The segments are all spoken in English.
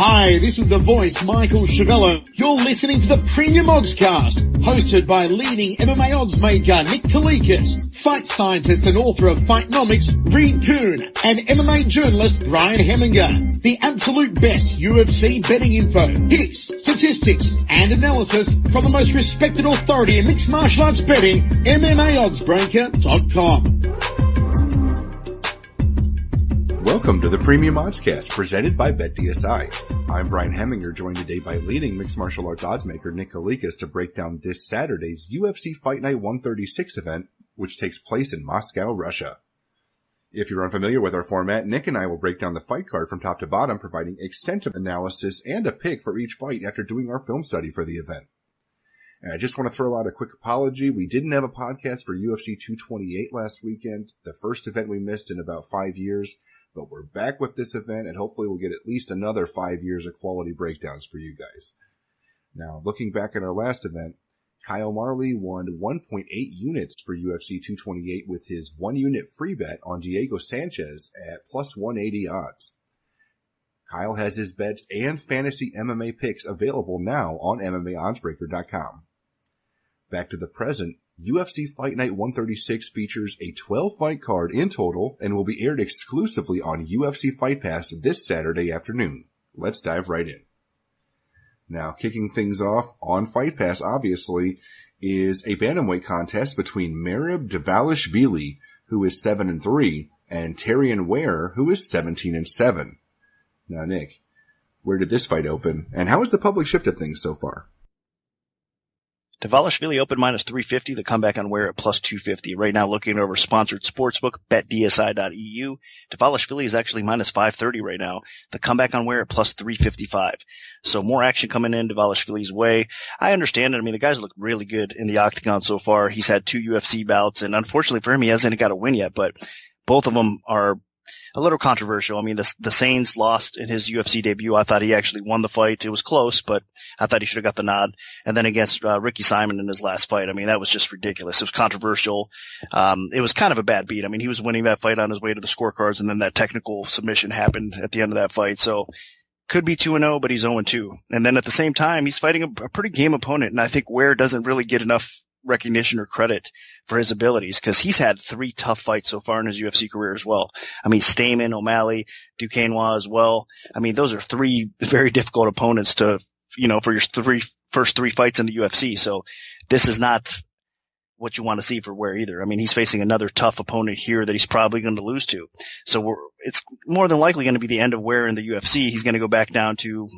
Hi, this is the voice, Michael Chavello. You're listening to the Premium Oddscast, hosted by leading MMA oddsmaker Nick Kalikas, fight scientist and author of Fightnomics Reed Kuhn, and MMA journalist Brian Hemminger. The absolute best UFC betting info, picks, statistics, and analysis from the most respected authority in mixed martial arts betting, MMAOddsBreaker.com. Welcome to the Premium Oddscast, presented by BetDSI. I'm Brian Hemminger, joined today by leading mixed martial arts oddsmaker Nick Kalikas to break down this Saturday's UFC Fight Night 136 event, which takes place in Moscow, Russia. If you're unfamiliar with our format, Nick and I will break down the fight card from top to bottom, providing extensive analysis and a pick for each fight after doing our film study for the event. And I just want to throw out a quick apology. We didn't have a podcast for UFC 228 last weekend, the first event we missed in about 5 years. But we're back with this event, and hopefully we'll get at least another 5 years of quality breakdowns for you guys. Now, looking back at our last event, Kyle Marley won 1.8 units for UFC 228 with his 1 unit free bet on Diego Sanchez at plus 180 odds. Kyle has his bets and fantasy MMA picks available now on MMAOddsBreaker.com. Back to the present, UFC Fight Night 136 features a 12-fight card in total and will be aired exclusively on UFC Fight Pass this Saturday afternoon. Let's dive right in. Now, kicking things off on Fight Pass, obviously, is a bantamweight contest between Merab Dvalishvili, who is 7-3, and Terrion Ware, who is 17-7. Now, Nick, where did this fight open, and how has the public shifted things so far? Dvalishvili open minus 350, the comeback on Ware at plus 250. Right now looking over sponsored sportsbook, betdsi.eu. Dvalishvili is actually minus 530 right now. The comeback on Ware at plus 355. So more action coming in Dvalishvili's way. I understand it. I mean, the guys look really good in the octagon so far. He's had 2 UFC bouts, and unfortunately for him, he hasn't got a win yet, but both of them are a little controversial. I mean, the Sainz lost in his UFC debut. I thought he actually won the fight. It was close, but I thought he should have got the nod. And then against Ricky Simon in his last fight, I mean, that was just ridiculous. It was controversial. It was kind of a bad beat. I mean, he was winning that fight on his way to the scorecards, and then that technical submission happened at the end of that fight. So could be 2-0, but he's 0-2. And then at the same time, he's fighting a pretty game opponent, and I think Ware doesn't really get enough recognition or credit for his abilities, because he's had 3 tough fights so far in his UFC career as well. I mean, Stamen, O'Malley, Duquesnoy as well. I mean, those are 3 very difficult opponents to, for your first 3 fights in the UFC. So this is not what you want to see for Ware either. I mean, he's facing another tough opponent here that he's probably going to lose to. So it's more than likely going to be the end of Ware in the UFC. He's going to go back down to,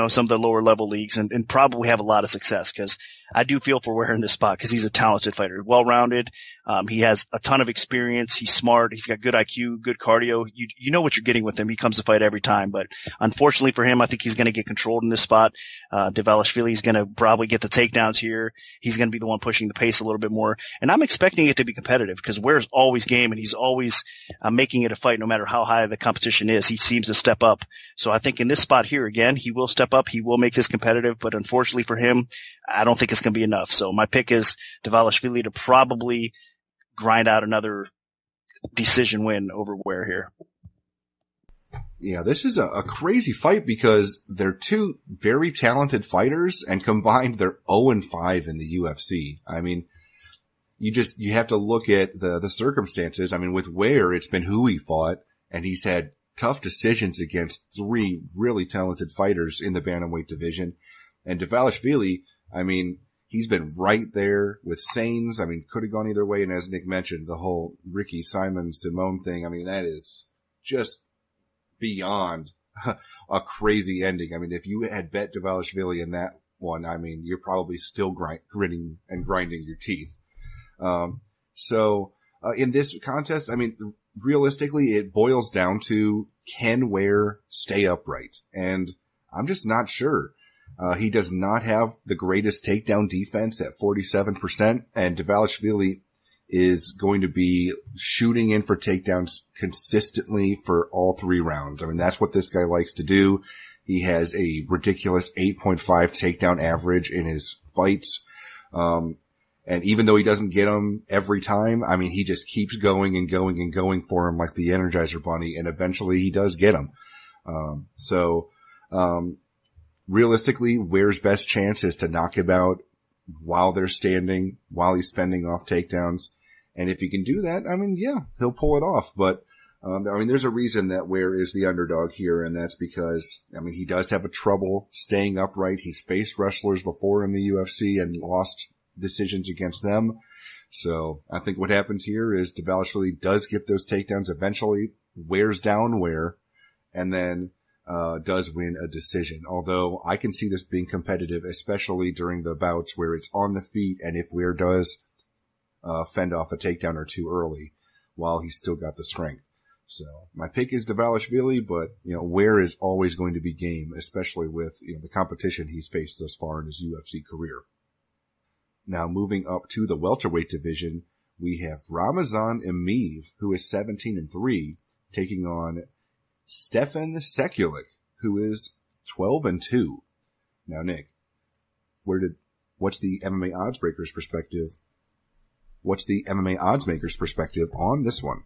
some of the lower level leagues and probably have a lot of success, because I do feel for Ware in this spot, because he's a talented fighter, well-rounded. He has a ton of experience. He's smart. He's got good IQ, good cardio. You know what you're getting with him. He comes to fight every time, but unfortunately for him, I think he's going to get controlled in this spot. Dvalishvili is going to probably get the takedowns here. He's going to be the one pushing the pace a little bit more, and I'm expecting it to be competitive, because Ware's always game, and he's always making it a fight no matter how high the competition is. He seems to step up. So I think in this spot here, again, he will step up. He will make this competitive, but unfortunately for him, I don't think it's going to be enough. So my pick is Dvalishvili to probably grind out another decision win over Ware here. Yeah, this is a crazy fight, because they're 2 very talented fighters, and combined they're 0-5 in the UFC. I mean, you have to look at the circumstances. I mean, with Ware, it's been who he fought, and he's had tough decisions against 3 really talented fighters in the bantamweight division. And Dvalishvili, I mean, he's been right there with Sainz. I mean, could have gone either way. And as Nick mentioned, the whole Ricky Simon thing, I mean, that is just beyond a crazy ending. I mean, if you had bet Dvalishvili in that one, I mean, you're probably still gritting and grinding your teeth. In this contest, I mean, realistically, it boils down to, can Ware stay upright? And I'm just not sure. He does not have the greatest takedown defense at 47%, and Dvalishvili is going to be shooting in for takedowns consistently for all 3 rounds. I mean, that's what this guy likes to do. He has a ridiculous 8.5 takedown average in his fights. And even though he doesn't get them every time, I mean, he just keeps going and going and going for him like the Energizer Bunny, and eventually he does get them. Realistically, Ware's best chance is to knock him out while they're standing, while he's fending off takedowns. And if he can do that, I mean, yeah, he'll pull it off. But, I mean, there's a reason that Ware is the underdog here, and that's because, I mean, he does have a trouble staying upright. He's faced wrestlers before in the UFC and lost decisions against them. So I think what happens here is Dvalishvili does get those takedowns eventually, wears down Ware, and then does win a decision. Although I can see this being competitive, especially during the bouts where it's on the feet, and if Ware does fend off a takedown or two early while he's still got the strength. So my pick is Dvalishvili, but, you know, Ware is always going to be game, especially with, you know, the competition he's faced thus far in his UFC career. Now moving up to the welterweight division, we have Ramazan Emeev, who is 17-3, taking on Stefan Sekulic, who is 12-2. Now, Nick, what's the MMA Oddsbreaker's perspective? What's the MMA Oddsmaker's perspective on this one?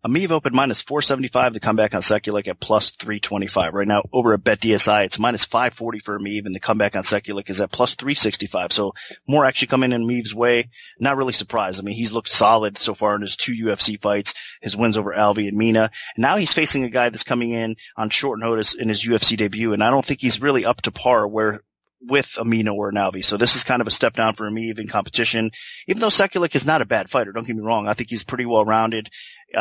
Emeev opened minus 475 to come back on Sekulic at plus 325. Right now, over at BetDSI, it's minus 540 for Emeev, and the comeback on Sekulic is at plus 365. So more actually coming in Emeev's way. Not really surprised. I mean, he's looked solid so far in his 2 UFC fights, his wins over Alvey and Mina. Now he's facing a guy that's coming in on short notice in his UFC debut, and I don't think he's really up to par with Amina or Alvey. So this is kind of a step down for Emeev in competition. Even though Sekulic is not a bad fighter, don't get me wrong. I think he's pretty well rounded.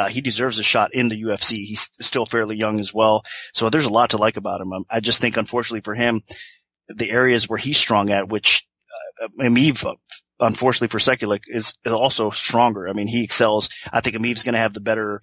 He deserves a shot in the UFC. He's still fairly young as well. So there's a lot to like about him. I just think, unfortunately for him, the areas where he's strong at, which Emeev, unfortunately for Sekulic, is also stronger. I mean, he excels. I think Emeev's going to have the better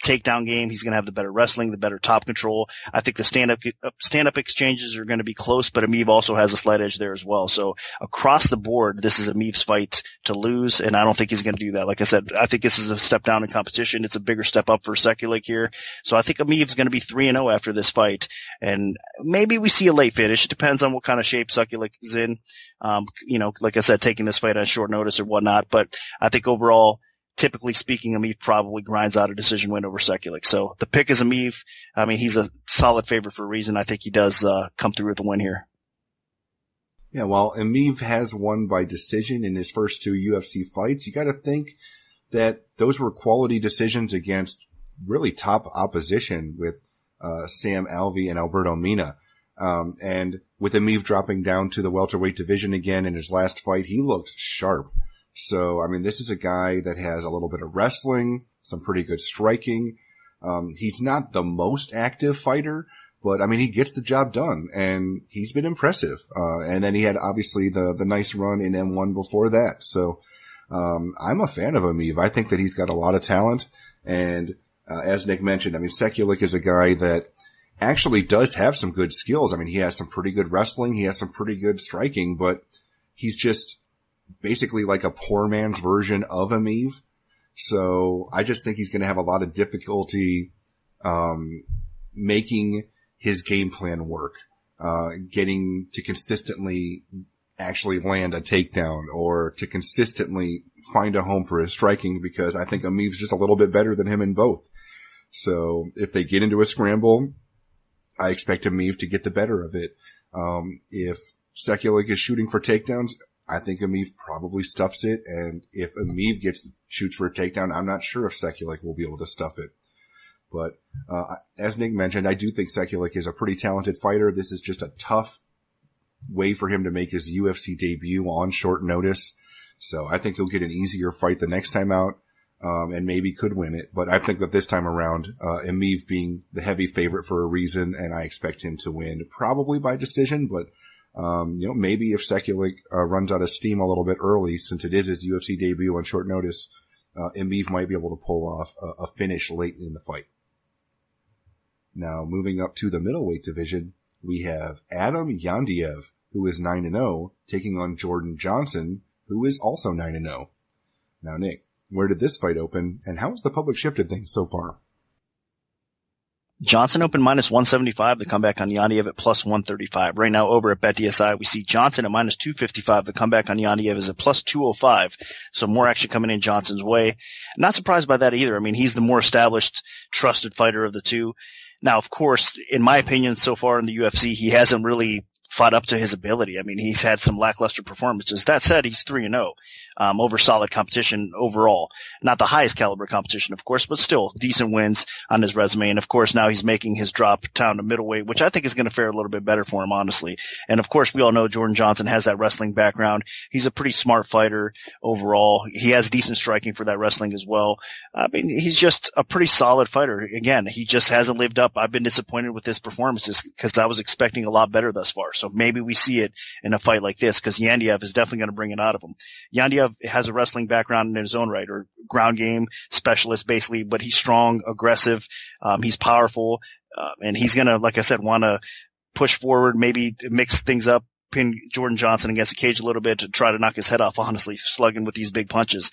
takedown game. He's going to have the better wrestling, the better top control. I think the stand-up exchanges are going to be close, but Emeev also has a slight edge there as well. So across the board, this is Emeev's fight to lose, and I don't think he's going to do that. Like I said, I think this is a step down in competition. It's a bigger step up for Sekulic here. So I think Emeev's going to be 3-0 after this fight, and maybe we see a late finish. It depends on what kind of shape Sekulic is in. You know, like I said, taking this fight on short notice or whatnot, but I think overall, typically speaking, Emeev probably grinds out a decision win over Sekulic. So the pick is Emeev. I mean, he's a solid favorite for a reason. I think he does come through with the win here. Yeah, while Emeev has won by decision in his first 2 UFC fights, you got to think that those were quality decisions against really top opposition with Sam Alvey and Alberto Mina. And with Emeev dropping down to the welterweight division again in his last fight, he looked sharp. So, I mean, this is a guy that has a little bit of wrestling, some pretty good striking. He's not the most active fighter, but I mean, he gets the job done, and he's been impressive. And then he had obviously the nice run in M1 before that. So, I'm a fan of Emeev. I think that he's got a lot of talent. And, as Nick mentioned, I mean, Sekulic is a guy that actually does have some good skills. I mean, he has some pretty good wrestling. He has some pretty good striking, but he's just basically like a poor man's version of Emeev. So I just think he's going to have a lot of difficulty, making his game plan work, getting to consistently actually land a takedown or to consistently find a home for his striking, because I think Emeev's just a little bit better than him in both. So if they get into a scramble, I expect Emeev to get the better of it. If Sekulic is shooting for takedowns, I think Emeev probably stuffs it, and if Emeev shoots for a takedown, I'm not sure if Sekulic will be able to stuff it. But as Nick mentioned, I do think Sekulic is a pretty talented fighter. This is just a tough way for him to make his UFC debut on short notice. So I think he'll get an easier fight the next time out, and maybe could win it. But I think that this time around, Emeev being the heavy favorite for a reason, and I expect him to win, probably by decision, but you know, maybe if Sekulic runs out of steam a little bit early, since it is his UFC debut on short notice, Emeev might be able to pull off a finish late in the fight. Now, moving up to the middleweight division, we have Adam Yandiev, who is 9-0, taking on Jordan Johnson, who is also 9-0. Now, Nick, where did this fight open, and how has the public shifted things so far? Johnson opened minus 175, the comeback on Yandiev at plus 135. Right now over at BetDSI, we see Johnson at minus 255, the comeback on Yandiev is at plus 205. So more action coming in Johnson's way. Not surprised by that either. I mean, he's the more established, trusted fighter of the two. Now, of course, in my opinion, so far in the UFC, he hasn't really fought up to his ability. I mean, he's had some lackluster performances. That said, he's 3-0 over solid competition overall. Not the highest caliber competition, of course, but still decent wins on his resume. And of course, now he's making his drop down to middleweight, which I think is going to fare a little bit better for him, honestly. And of course, we all know Jordan Johnson has that wrestling background. He's a pretty smart fighter overall. He has decent striking for that wrestling as well. I mean, he's just a pretty solid fighter. Again, he just hasn't lived up. I've been disappointed with his performances because I was expecting a lot better thus far. So maybe we see it in a fight like this because Yandiev is definitely going to bring it out of him. Yandiev has a wrestling background in his own right, or ground game specialist basically, but he's strong, aggressive, he's powerful, and he's going to, like I said, want to push forward, maybe mix things up, pin Jordan Johnson against the cage a little bit to try to knock his head off, honestly, slugging with these big punches.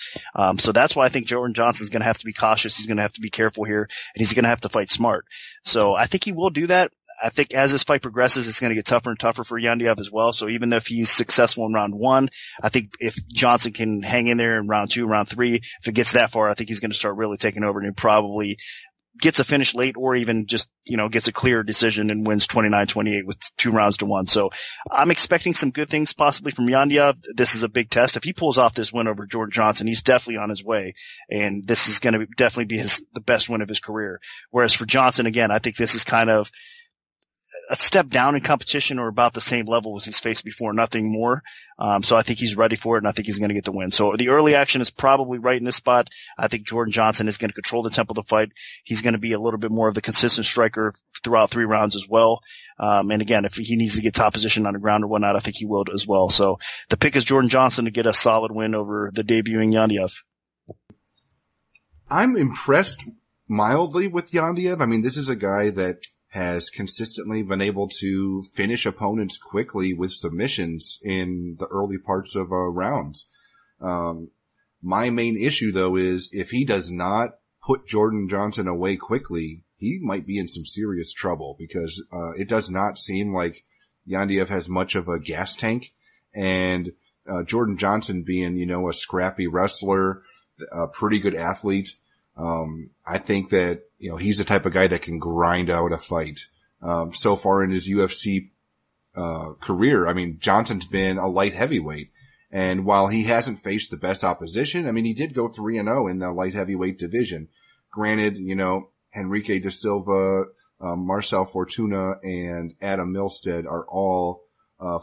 So that's why I think Jordan Johnson's going to have to be cautious. He's going to have to be careful here, and he's going to have to fight smart. So I think he will do that. I think as this fight progresses, it's going to get tougher and tougher for Yandiev as well. So even if he's successful in round 1, I think if Johnson can hang in there in round 2, round 3, if it gets that far, I think he's going to start really taking over, and he probably gets a finish late or even just, gets a clear decision and wins 29-28 with 2 rounds to 1. So I'm expecting some good things possibly from Yandiev. This is a big test. If he pulls off this win over Jordan Johnson, he's definitely on his way. And this is going to definitely be the best win of his career. Whereas for Johnson, again, I think this is kind of a step down in competition or about the same level as he's faced before, nothing more. So I think he's ready for it, and I think he's going to get the win. So the early action is probably right in this spot. I think Jordan Johnson is going to control the tempo of the fight. He's going to be a little bit more of the consistent striker throughout 3 rounds as well. And again, if he needs to get top position on the ground or whatnot, I think he will as well. So the pick is Jordan Johnson to get a solid win over the debuting Yandiev. I'm impressed mildly with Yandiev. I mean, this is a guy that has consistently been able to finish opponents quickly with submissions in the early parts of rounds. My main issue, though, is if he does not put Jordan Johnson away quickly, he might be in some serious trouble because it does not seem like Yandiev has much of a gas tank. And Jordan Johnson being, a scrappy wrestler, a pretty good athlete, I think that, he's the type of guy that can grind out a fight. So far in his UFC, career, I mean, Johnson's been a light heavyweight. And while he hasn't faced the best opposition, I mean, he did go 3-0 in the light heavyweight division. Granted, Henrique da Silva, Marcel Fortuna, and Adam Milstead are all,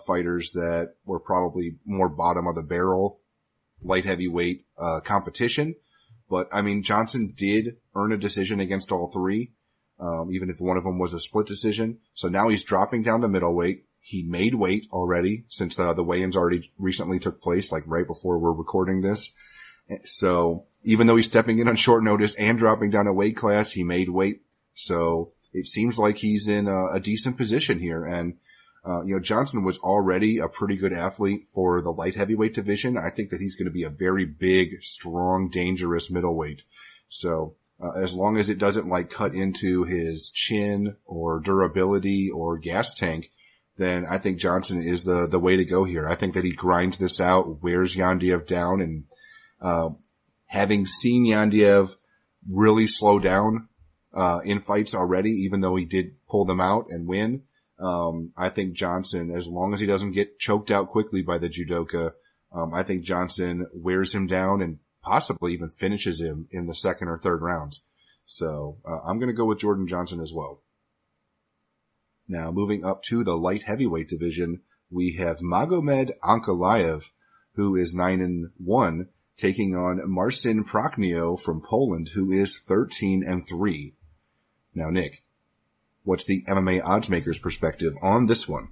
fighters that were probably more bottom of the barrel light heavyweight, competition. But, I mean, Johnson did earn a decision against all 3, even if one of them was a split decision. So now he's dropping down to middleweight. He made weight already since the weigh-ins already recently took place, like right before we're recording this. So even though he's stepping in on short notice and dropping down a weight class, he made weight. So it seems like he's in a decent position here. And, Johnson was already a pretty good athlete for the light heavyweight division. I think that he's going to be a very big, strong, dangerous middleweight. So, as long as it doesn't cut into his chin or durability or gas tank, then I think Johnson is the way to go here. I think that he grinds this out, wears Yandiev down, and, having seen Yandiev really slow down, in fights already, even though he did pull them out and win, I think Johnson, as long as he doesn't get choked out quickly by the judoka, I think Johnson wears him down and possibly even finishes him in the 2nd or 3rd rounds. So, I'm going to go with Jordan Johnson as well. Now, moving up to the light heavyweight division, we have Magomed Ankalaev, who is 9-1, taking on Marcin Prachnio from Poland, who is 13-3. Now, Nick, what's the MMA oddsmaker's perspective on this one?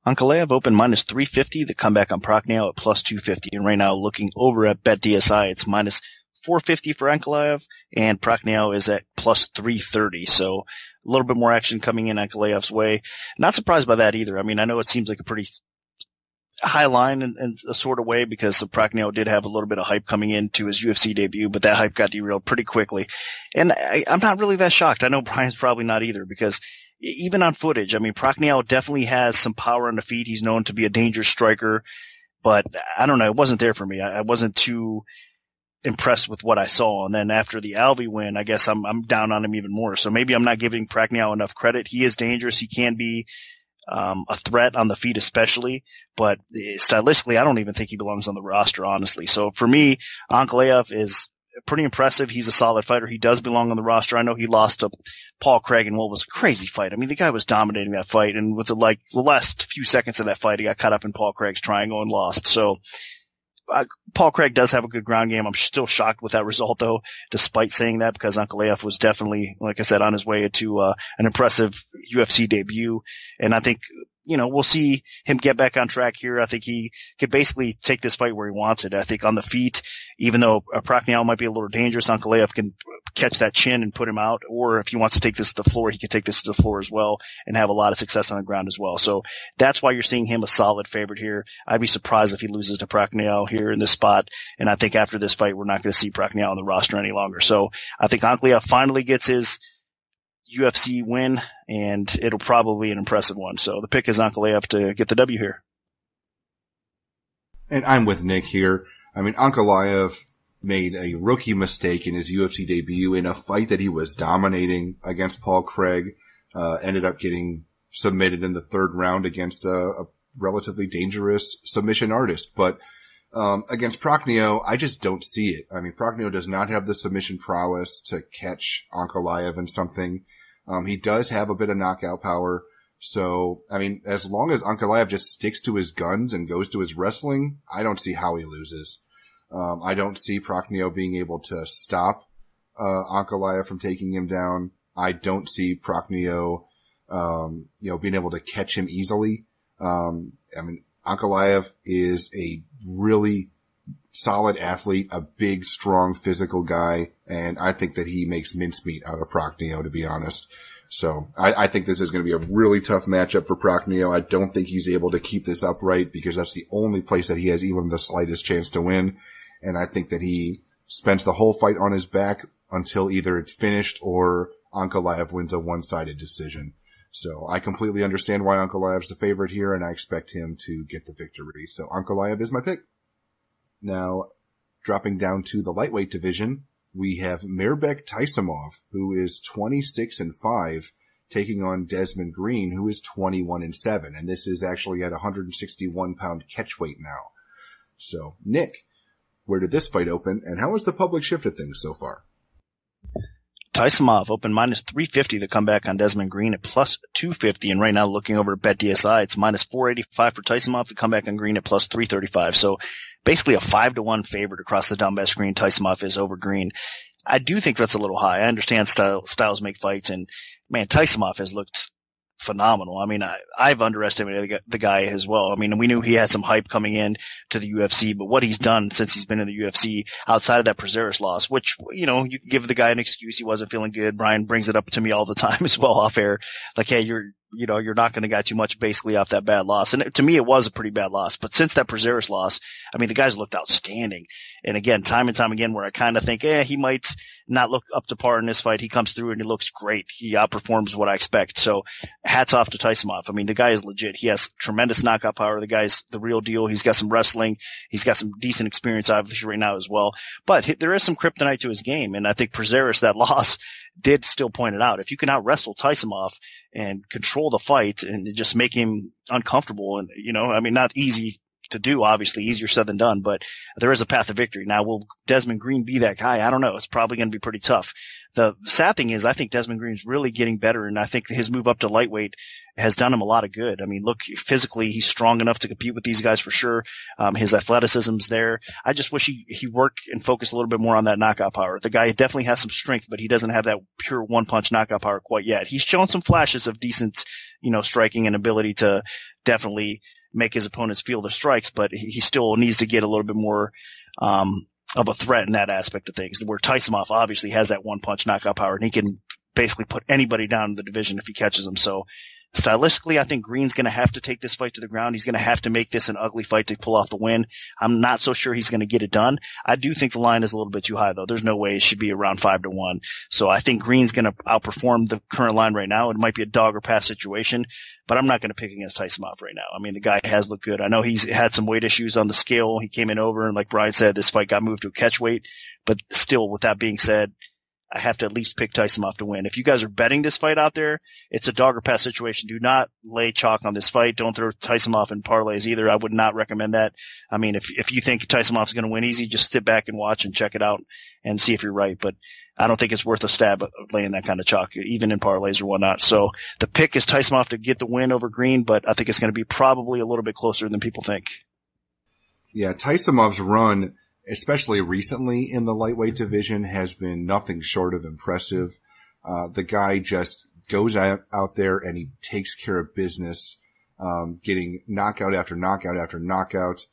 Ankalaev opened minus 350. The comeback on Prachnio at plus 250. And right now, looking over at BetDSI, it's minus 450 for Ankalaev, and Prachnio is at plus 330. So a little bit more action coming in Ankalaev's way. Not surprised by that either. I mean, I know it seems like a pretty high line in a sort of way because Prachnio did have a little bit of hype coming into his UFC debut, but that hype got derailed pretty quickly. And I'm not really that shocked. I know Brian's probably not either because even on footage, I mean, Prachnio definitely has some power on the feet. He's known to be a dangerous striker, but I don't know. It wasn't there for me. I wasn't too impressed with what I saw. And then after the Alvey win, I guess I'm down on him even more. So maybe I'm not giving Pacquiao enough credit. He is dangerous. He can be a threat on the feet especially, but stylistically, I don't even think he belongs on the roster, honestly. So for me, Ankalaev is pretty impressive. He's a solid fighter. He does belong on the roster. I know he lost to Paul Craig in what was a crazy fight. I mean, the guy was dominating that fight, and with the last few seconds of that fight, he got caught up in Paul Craig's triangle and lost. So Paul Craig does have a good ground game. I'm still shocked with that result, though, despite saying that, because Ankalaev was definitely, like I said, on his way to an impressive UFC debut. And I think, we'll see him get back on track here. I think he could basically take this fight where he wants it. I think on the feet, even though Pacquiao might be a little dangerous, Ankalaev can catch that chin and put him out. Or if he wants to take this to the floor, he can take this to the floor as well and have a lot of success on the ground as well. So that's why you're seeing him a solid favorite here. I'd be surprised if he loses to Pacquiao here in this spot. And I think after this fight, we're not going to see Pacquiao on the roster any longer. So I think Ankalaev finally gets his UFC win, and it'll probably be an impressive one. So the pick is Ankalaev to get the W here. And I'm with Nick here. I mean, Ankalaev made a rookie mistake in his UFC debut in a fight that he was dominating against Paul Craig, ended up getting submitted in the third round against a relatively dangerous submission artist. But against Pacquiao, I just don't see it. I mean, Pacquiao does not have the submission prowess to catch Ankalaev in something. He does have a bit of knockout power. So, I mean, as long as Ankalaev just sticks to his guns and goes to his wrestling, I don't see how he loses. I don't see Pacquiao being able to stop Ankalaev from taking him down. I don't see Pacquiao, being able to catch him easily. I mean, Ankalaev is a really solid athlete, a big, strong, physical guy, and I think that he makes mincemeat out of Pacquiao, to be honest. So I think this is going to be a really tough matchup for Pacquiao. I don't think he's able to keep this upright because that's the only place that he has even the slightest chance to win. And I think that he spends the whole fight on his back until either it's finished or Ankalaev wins a one-sided decision. So I completely understand why Ankalaev's the favorite here, and I expect him to get the victory. So Ankalaev is my pick. Now, dropping down to the lightweight division, we have Mirbek Taisimov, who is 26-5, taking on Desmond Green, who is 21-7. And this is actually at 161-pound catchweight now. So, Nick, where did this fight open, and how has the public shifted things so far? Taisimov opened minus 350 to come back on Desmond Green at plus 250. And right now, looking over at BetDSI, it's minus 485 for Taisimov to come back on Green at plus 335. So basically a 5-1 favorite across the down bet screen. Taisimov is over Green. I do think that's a little high. I understand styles make fights, and man, Taisimov has looked phenomenal. I mean, I've underestimated the guy as well. I mean, we knew he had some hype coming in to the UFC, but what he's done since he's been in the UFC outside of that Prazeres loss, which, you can give the guy an excuse. He wasn't feeling good. Brian brings it up to me all the time as well off air. Like, hey, you're knocking the guy too much basically off that bad loss. And to me, it was a pretty bad loss. But since that Prazeres loss, I mean, the guy's looked outstanding. And again, time and time again, where I kind of think, he might not look up to par in this fight. He comes through and he looks great. He outperforms what I expect. So hats off to Taisimov. I mean, the guy is legit. He has tremendous knockout power. The guy's the real deal. He's got some wrestling. He's got some decent experience, obviously, right now as well. But there is some kryptonite to his game. And I think Prazeres, that loss, did still point it out. If you can out wrestle Taisimov and control the fight and just make him uncomfortable, and not easy to do, obviously, easier said than done, but there is a path to victory. Now, will Desmond Green be that guy? I don't know. It's probably going to be pretty tough. The sad thing is, I think Desmond Green's really getting better, and I think his move up to lightweight has done him a lot of good. I mean, look, physically, he's strong enough to compete with these guys for sure. His athleticism's there. I just wish he worked and focused a little bit more on that knockout power. The guy definitely has some strength, but he doesn't have that pure one-punch knockout power quite yet. He's shown some flashes of decent, striking and ability to definitely make his opponents feel the strikes, but he still needs to get a little bit more of a threat in that aspect of things, where Taisimov obviously has that one-punch knockout power, and he can basically put anybody down in the division if he catches them. So Stylistically, I think Green's going to have to take this fight to the ground. He's going to have to make this an ugly fight to pull off the win. I'm not so sure he's going to get it done. I do think the line is a little bit too high, though. There's no way it should be around 5-1. So I think Green's going to outperform the current line right now. It might be a dog or pass situation, but I'm not going to pick against Taisimov right now. I mean, the guy has looked good. I know he's had some weight issues on the scale. He came in over, and like Brian said, this fight got moved to a catch weight. But still, with that being said, I have to at least pick Taisimov to win. If you guys are betting this fight out there, it's a dog or pass situation. Do not lay chalk on this fight. Don't throw Taisimov in parlays either. I would not recommend that. I mean, if you think Taisimov's going to win easy, just sit back and watch and check it out and see if you're right. But I don't think it's worth a stab at laying that kind of chalk, even in parlays or whatnot. So the pick is Taisimov to get the win over Green, but I think it's going to be probably a little bit closer than people think. Yeah, Taisimov's run, especially recently in the lightweight division, has been nothing short of impressive. The guy just goes out there and he takes care of business, getting knockout after knockout after knockout.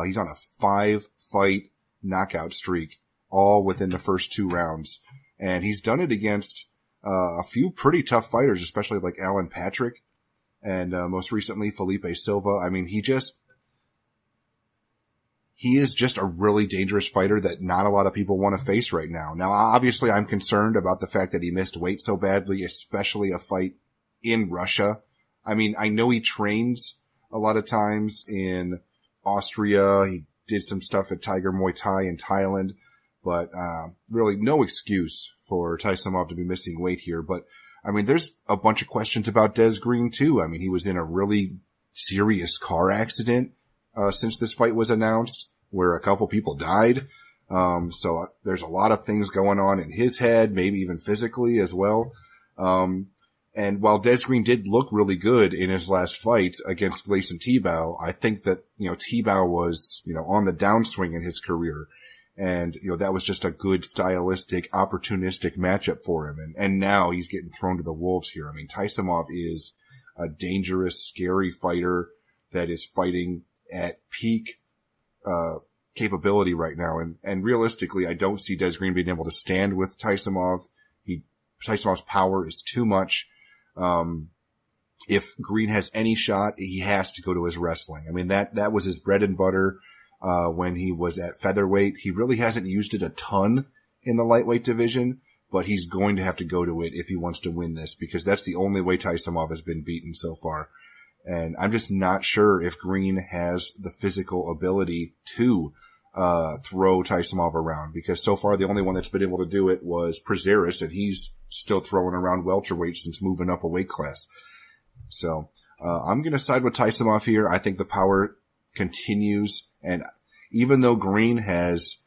He's on a 5-fight knockout streak, all within the first 2 rounds. And he's done it against a few pretty tough fighters, especially like Alan Patrick and most recently Felipe Silva. I mean, he is just a really dangerous fighter that not a lot of people want to face right now. Now, obviously, I'm concerned about the fact that he missed weight so badly, especially a fight in Russia. I mean, I know he trains a lot of times in Austria. He did some stuff at Tiger Muay Thai in Thailand, but really no excuse for Taisimov to be missing weight here. But, I mean, there's a bunch of questions about Des Green, too. I mean, he was in a really serious car accident since this fight was announced, where a couple people died. So there's a lot of things going on in his head, maybe even physically as well. And while Des Green did look really good in his last fight against Gleison Tibau, I think that, Tibau was, on the downswing in his career. And, that was just a good stylistic, opportunistic matchup for him. And now he's getting thrown to the wolves here. I mean, Taisimov is a dangerous, scary fighter that is fighting at peak capability right now. And realistically, I don't see Des Green being able to stand with Taisimov. Taisimov's power is too much. If Green has any shot, he has to go to his wrestling. I mean, that was his bread and butter, when he was at featherweight. He really hasn't used it a ton in the lightweight division, but he's going to have to go to it if he wants to win this, because that's the only way Taisimov has been beaten so far. And I'm just not sure if Green has the physical ability to throw Taisimov around, because so far the only one that's been able to do it was Prazeres, and he's still throwing around welterweight since moving up a weight class. So I'm going to side with Taisimov here. I think the power continues, and even though Green has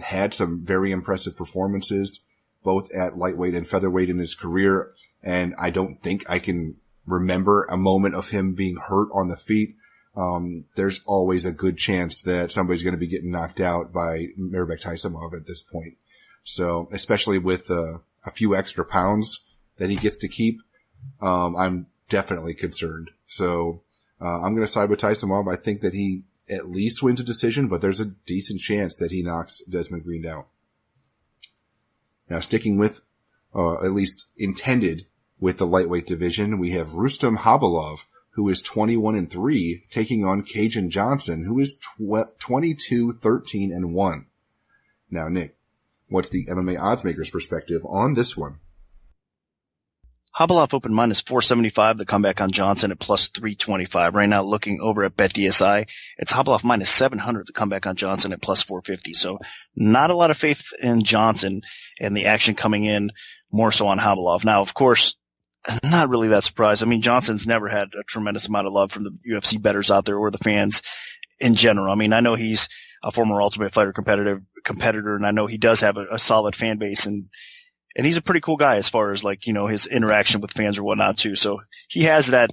had some very impressive performances both at lightweight and featherweight in his career, and I don't think I can remember a moment of him being hurt on the feet, there's always a good chance that somebody's going to be getting knocked out by Mairbek Taisimov at this point. So, especially with a few extra pounds that he gets to keep, I'm definitely concerned. So, I'm going to side with Taisimov. I think that he at least wins a decision, but there's a decent chance that he knocks Desmond Green out. Now, sticking with, at least intended with the lightweight division, we have Rustam Khabilov, who is 21-3, taking on Cajun Johnson, who is 22-13-1. Now, Nick, what's the MMA oddsmaker's perspective on this one? Khabilov open minus 475, the comeback on Johnson at plus 325. Right now, looking over at BetDSI, it's Khabilov minus 700, the comeback on Johnson at plus 450. So not a lot of faith in Johnson and the action coming in, more so on Khabilov. Now, of course, not really that surprised. I mean, Johnson's never had a tremendous amount of love from the UFC bettors out there or the fans in general. I mean, I know he's a former Ultimate Fighter competitor, and I know he does have a solid fan base, and he's a pretty cool guy as far as his interaction with fans or whatnot too. So he has that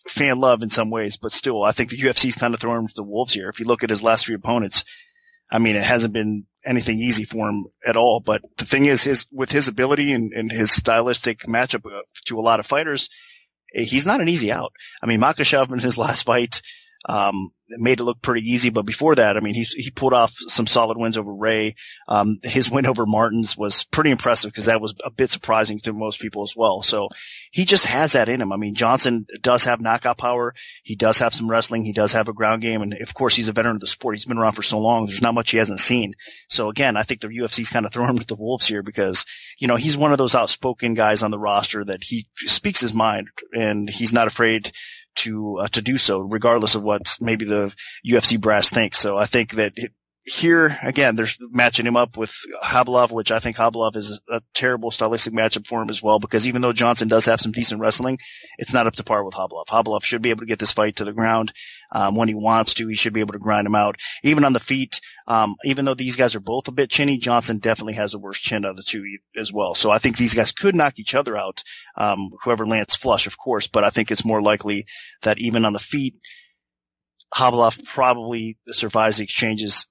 fan love in some ways, but still, I think the UFC's kind of throwing him to the wolves here. If you look at his last 3 opponents, I mean, it hasn't been anything easy for him at all. But the thing is, with his ability and his stylistic matchup to a lot of fighters, he's not an easy out. I mean, Makhachev in his last fight, made it look pretty easy. But before that, I mean, he pulled off some solid wins over Ray. His win over Martins was pretty impressive because that was a bit surprising to most people as well. So he just has that in him. I mean, Johnson does have knockout power. He does have some wrestling. He does have a ground game. And of course, he's a veteran of the sport. He's been around for so long. There's not much he hasn't seen. So again, I think the UFC's kind of throwing him to the wolves here because, he's one of those outspoken guys on the roster that he speaks his mind and he's not afraid to do so regardless of what maybe the UFC brass thinks. So I think that here, again, there's matching him up with Khabilov, which I think Khabilov is a terrible stylistic matchup for him as well, because even though Johnson does have some decent wrestling, it's not up to par with Khabilov. Khabilov should be able to get this fight to the ground. When he wants to, he should be able to grind him out. Even on the feet, even though these guys are both a bit chinny, Johnson definitely has the worst chin of the two as well. So I think these guys could knock each other out, whoever lands flush, of course, but I think it's more likely that even on the feet, Khabilov probably survives the exchanges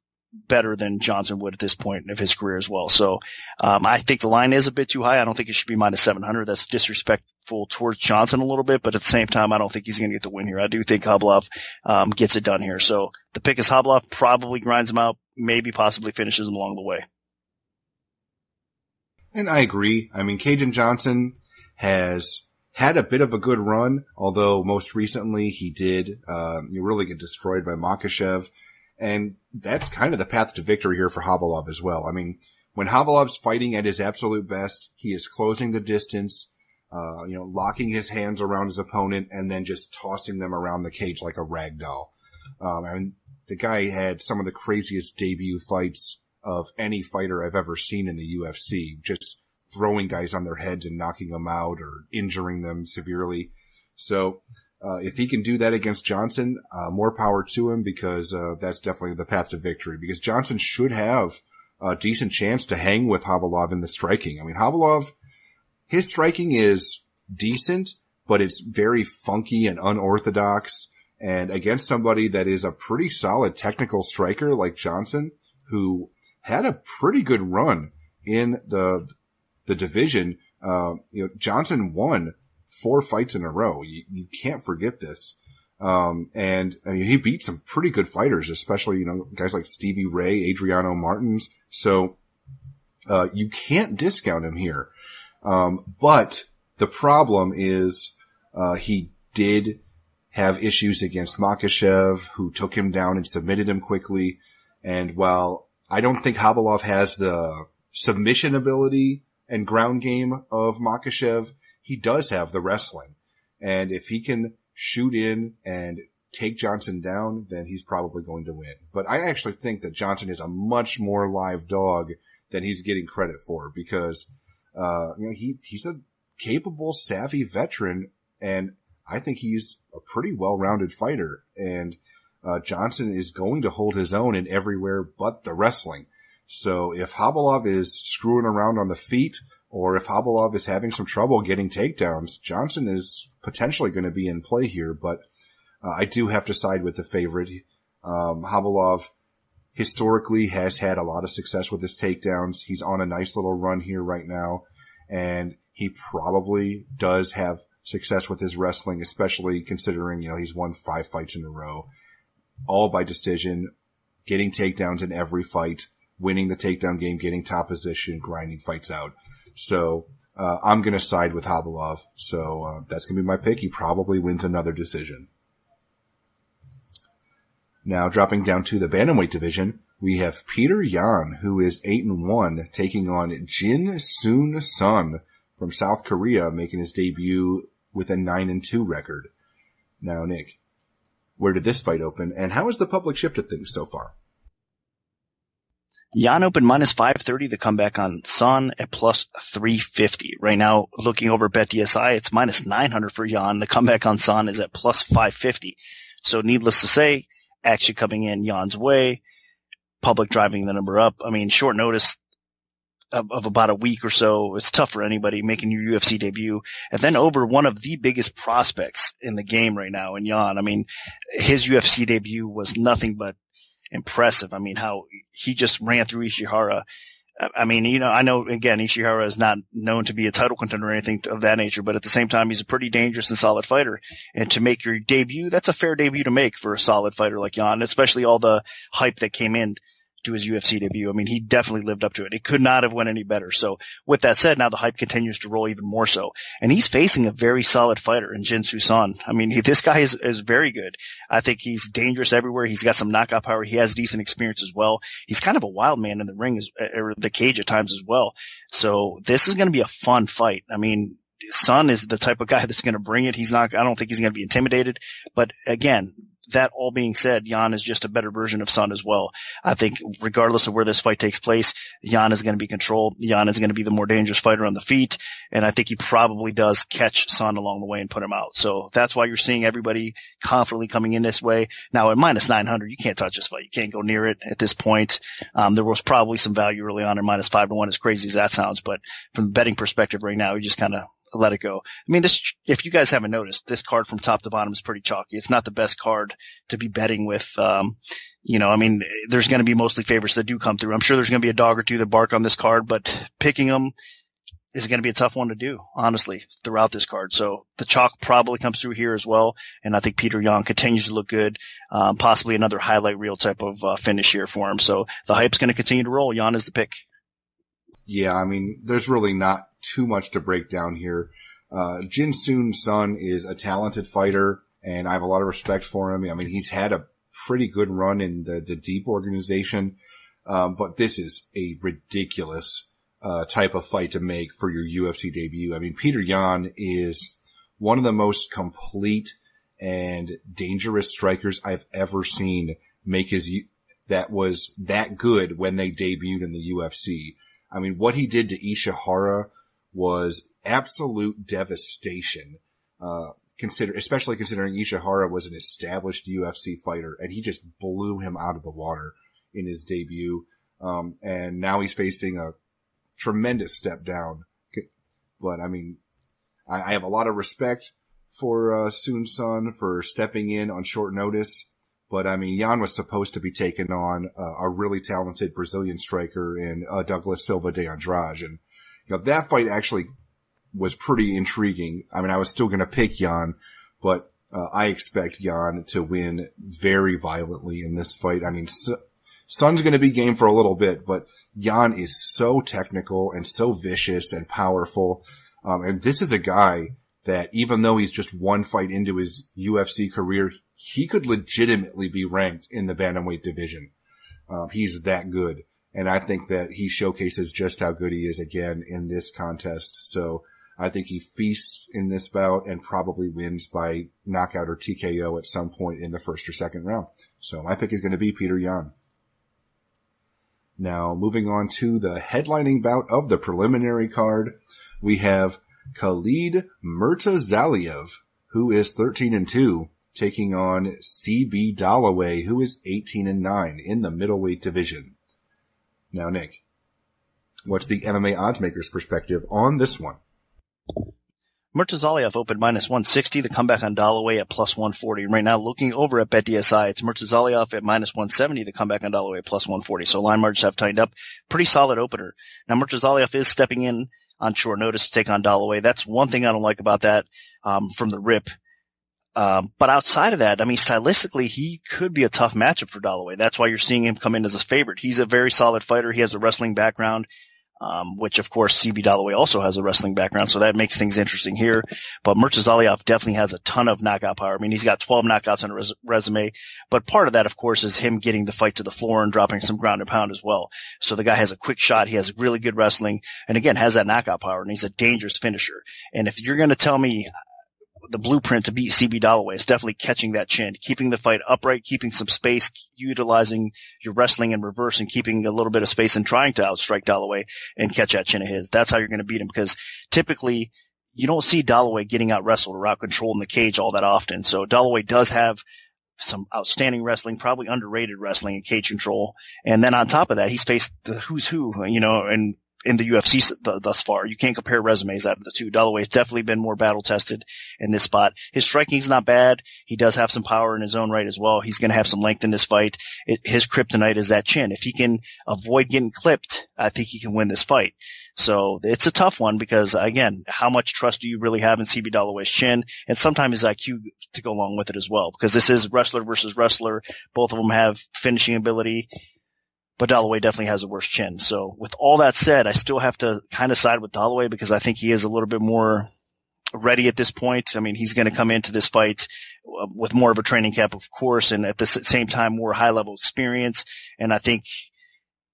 better than Johnson would at this point of his career as well. So, I think the line is a bit too high. I don't think it should be minus 700. That's disrespectful towards Johnson a little bit, but at the same time, I don't think he's going to get the win here. I do think Khabilov, gets it done here. So the pick is Khabilov, probably grinds him out, maybe possibly finishes him along the way. And I agree. I mean, Cajun Johnson has had a bit of a good run, although most recently he did, really get destroyed by Makhachev. And that's kind of the path to victory here for Khabilov as well. I mean, when Khabilov's fighting at his absolute best, he is closing the distance, locking his hands around his opponent and then just tossing them around the cage like a rag doll. The guy had some of the craziest debut fights of any fighter I've ever seen in the UFC, just throwing guys on their heads and knocking them out or injuring them severely. So, if he can do that against Johnson, more power to him because, that's definitely the path to victory because Johnson should have a decent chance to hang with Khabilov in the striking. I mean, Khabilov, his striking is decent, but it's very funky and unorthodox. And against somebody that is a pretty solid technical striker like Johnson, who had a pretty good run in the division, Johnson won 4 fights in a row. You can't forget this. And I mean, he beat some pretty good fighters, especially, guys like Stevie Ray, Adriano Martins. So, you can't discount him here. But the problem is, he did have issues against Makhachev, who took him down and submitted him quickly. And while I don't think Khabilov has the submission ability and ground game of Makhachev, he does have the wrestling. And if he can shoot in and take Johnson down, then he's probably going to win. But I actually think that Johnson is a much more live dog than he's getting credit for because, he's a capable, savvy veteran and I think he's a pretty well-rounded fighter. And, Johnson is going to hold his own in everywhere but the wrestling. So if Khabilov is screwing around on the feet, or if Khabilov is having some trouble getting takedowns, Johnson is potentially going to be in play here, but I do have to side with the favorite. Khabilov historically has had a lot of success with his takedowns. He's on a nice little run here right now, and he probably does have success with his wrestling, especially considering, he's won 5 fights in a row, all by decision, getting takedowns in every fight, winning the takedown game, getting top position, grinding fights out. So, I'm going to side with Khabilov. So, that's going to be my pick. He probably wins another decision. Now, dropping down to the bantamweight division, we have Peter Yan, who is 8-1, taking on Jin Soon Sun from South Korea, making his debut with a 9-2 record. Now, Nick, where did this fight open, and how has the public shifted things so far? Yan opened minus 530, the comeback on Sun at plus 350. Right now, looking over BetDSI, it's minus 900 for Yan. The comeback on Sun is at plus 550. So needless to say, action coming in Yan's way, public driving the number up. I mean, short notice of about a week or so. It's tough for anybody making your UFC debut. And then over one of the biggest prospects in the game right now in Yan. I mean, his UFC debut was nothing but impressive. I mean, how he just ran through Ishihara. I mean, I know, again, Ishihara is not known to be a title contender or anything of that nature, but at the same time, he's a pretty dangerous and solid fighter. And to make your debut, that's a fair debut to make for a solid fighter like Yan, especially all the hype that came in to his UFC debut. I mean, he definitely lived up to it. It could not have went any better. So with that said, now the hype continues to roll even more so. And he's facing a very solid fighter in Jin Soo Son. I mean, this guy is very good. I think he's dangerous everywhere. He's got some knockout power. He has decent experience as well. He's kind of a wild man in the ring, or the cage at times as well. So this is going to be a fun fight. I mean, Son is the type of guy that's going to bring it. I don't think he's going to be intimidated. But again, that all being said, Jan is just a better version of Son as well. I think regardless of where this fight takes place, Jan is going to be controlled. Jan is going to be the more dangerous fighter on the feet. And I think he probably does catch Son along the way and put him out. So that's why you're seeing everybody confidently coming in this way. Now at minus 900, you can't touch this fight. You can't go near it at this point. There was probably some value early on at minus 5-1, as crazy as that sounds. But from a betting perspective right now, you just kind of let it go. I mean, if you guys haven't noticed, this card from top to bottom is pretty chalky. It's not the best card to be betting with. I mean, there's going to be mostly favorites that do come through. I'm sure there's going to be a dog or two that bark on this card, but picking them is going to be a tough one to do, honestly, throughout this card. So the chalk probably comes through here as well. And I think Peter Yan continues to look good. Possibly another highlight reel type of finish here for him. So the hype's going to continue to roll. Yan is the pick. Yeah, I mean, there's really not too much to break down here. Jin Soo Son is a talented fighter, and I have a lot of respect for him. I mean, he's had a pretty good run in the Deep organization, but this is a ridiculous type of fight to make for your UFC debut. I mean, Peter Yan is one of the most complete and dangerous strikers I've ever seen make that was that good when they debuted in the UFC. I mean, what he did to Ishihara was absolute devastation, especially considering Ishihara was an established UFC fighter, and he just blew him out of the water in his debut. And now he's facing a tremendous step down. But I mean, I have a lot of respect for Soo Son for stepping in on short notice. But I mean, Yan was supposed to be taking on a really talented Brazilian striker in Douglas Silva de Andrade. And, that fight actually was pretty intriguing. I mean, I was still going to pick Yan, but I expect Yan to win very violently in this fight. I mean, Son's going to be game for a little bit, but Yan is so technical and so vicious and powerful. And this is a guy that even though he's just one fight into his UFC career, he could legitimately be ranked in the bantamweight division. He's that good. And I think that he showcases just how good he is again in this contest. So I think he feasts in this bout and probably wins by knockout or TKO at some point in the first or second round. So my pick is going to be Peter Yan. Now moving on to the headlining bout of the preliminary card, we have Khalid Murtazaliev, who is 13-2. Taking on CB Dalloway, who is 18-9 in the middleweight division. Now, Nick, what's the MMA oddsmaker's perspective on this one? Murtazaliev opened minus 160. The comeback on Dalloway at plus 140. Right now, looking over at BetDSI, it's Murtazaliev at minus 170. The comeback on Dalloway at plus 140. So line margins have tightened up. Pretty solid opener. Now, Murtazaliev is stepping in on short notice to take on Dalloway. That's one thing I don't like about that from the rip. But outside of that, I mean, stylistically, he could be a tough matchup for Dalloway. That's why you're seeing him come in as a favorite. He's a very solid fighter. He has a wrestling background, which of course CB Dalloway also has a wrestling background. So that makes things interesting here. But Murtazaliev definitely has a ton of knockout power. I mean, he's got 12 knockouts on his resume, but part of that, of course, is him getting the fight to the floor and dropping some ground and pound as well. So the guy has a quick shot. He has really good wrestling and again, has that knockout power and he's a dangerous finisher. And if you're going to tell me the blueprint to beat CB Dalloway is definitely catching that chin, keeping the fight upright, keeping some space, utilizing your wrestling in reverse and keeping a little bit of space and trying to outstrike Dalloway and catch that chin of his. That's how you're going to beat him because typically you don't see Dalloway getting out wrestled or out controlled in the cage all that often. So Dalloway does have some outstanding wrestling, probably underrated wrestling and cage control. And then on top of that, he's faced the who's who, and in the UFC thus far. You can't compare resumes out of the two. Dalloway's definitely been more battle tested in this spot. His striking's not bad. He does have some power in his own right as well. He's going to have some length in this fight. His kryptonite is that chin. If he can avoid getting clipped, I think he can win this fight. So it's a tough one because, again, how much trust do you really have in CB Dalloway's chin? And sometimes his IQ to go along with it as well because this is wrestler versus wrestler. Both of them have finishing ability. but Dalloway definitely has a worse chin. So with all that said, I still have to kind of side with Dalloway because I think he is a little bit more ready at this point. I mean, he's going to come into this fight with more of a training camp, of course, and at the same time, more high level experience. And I think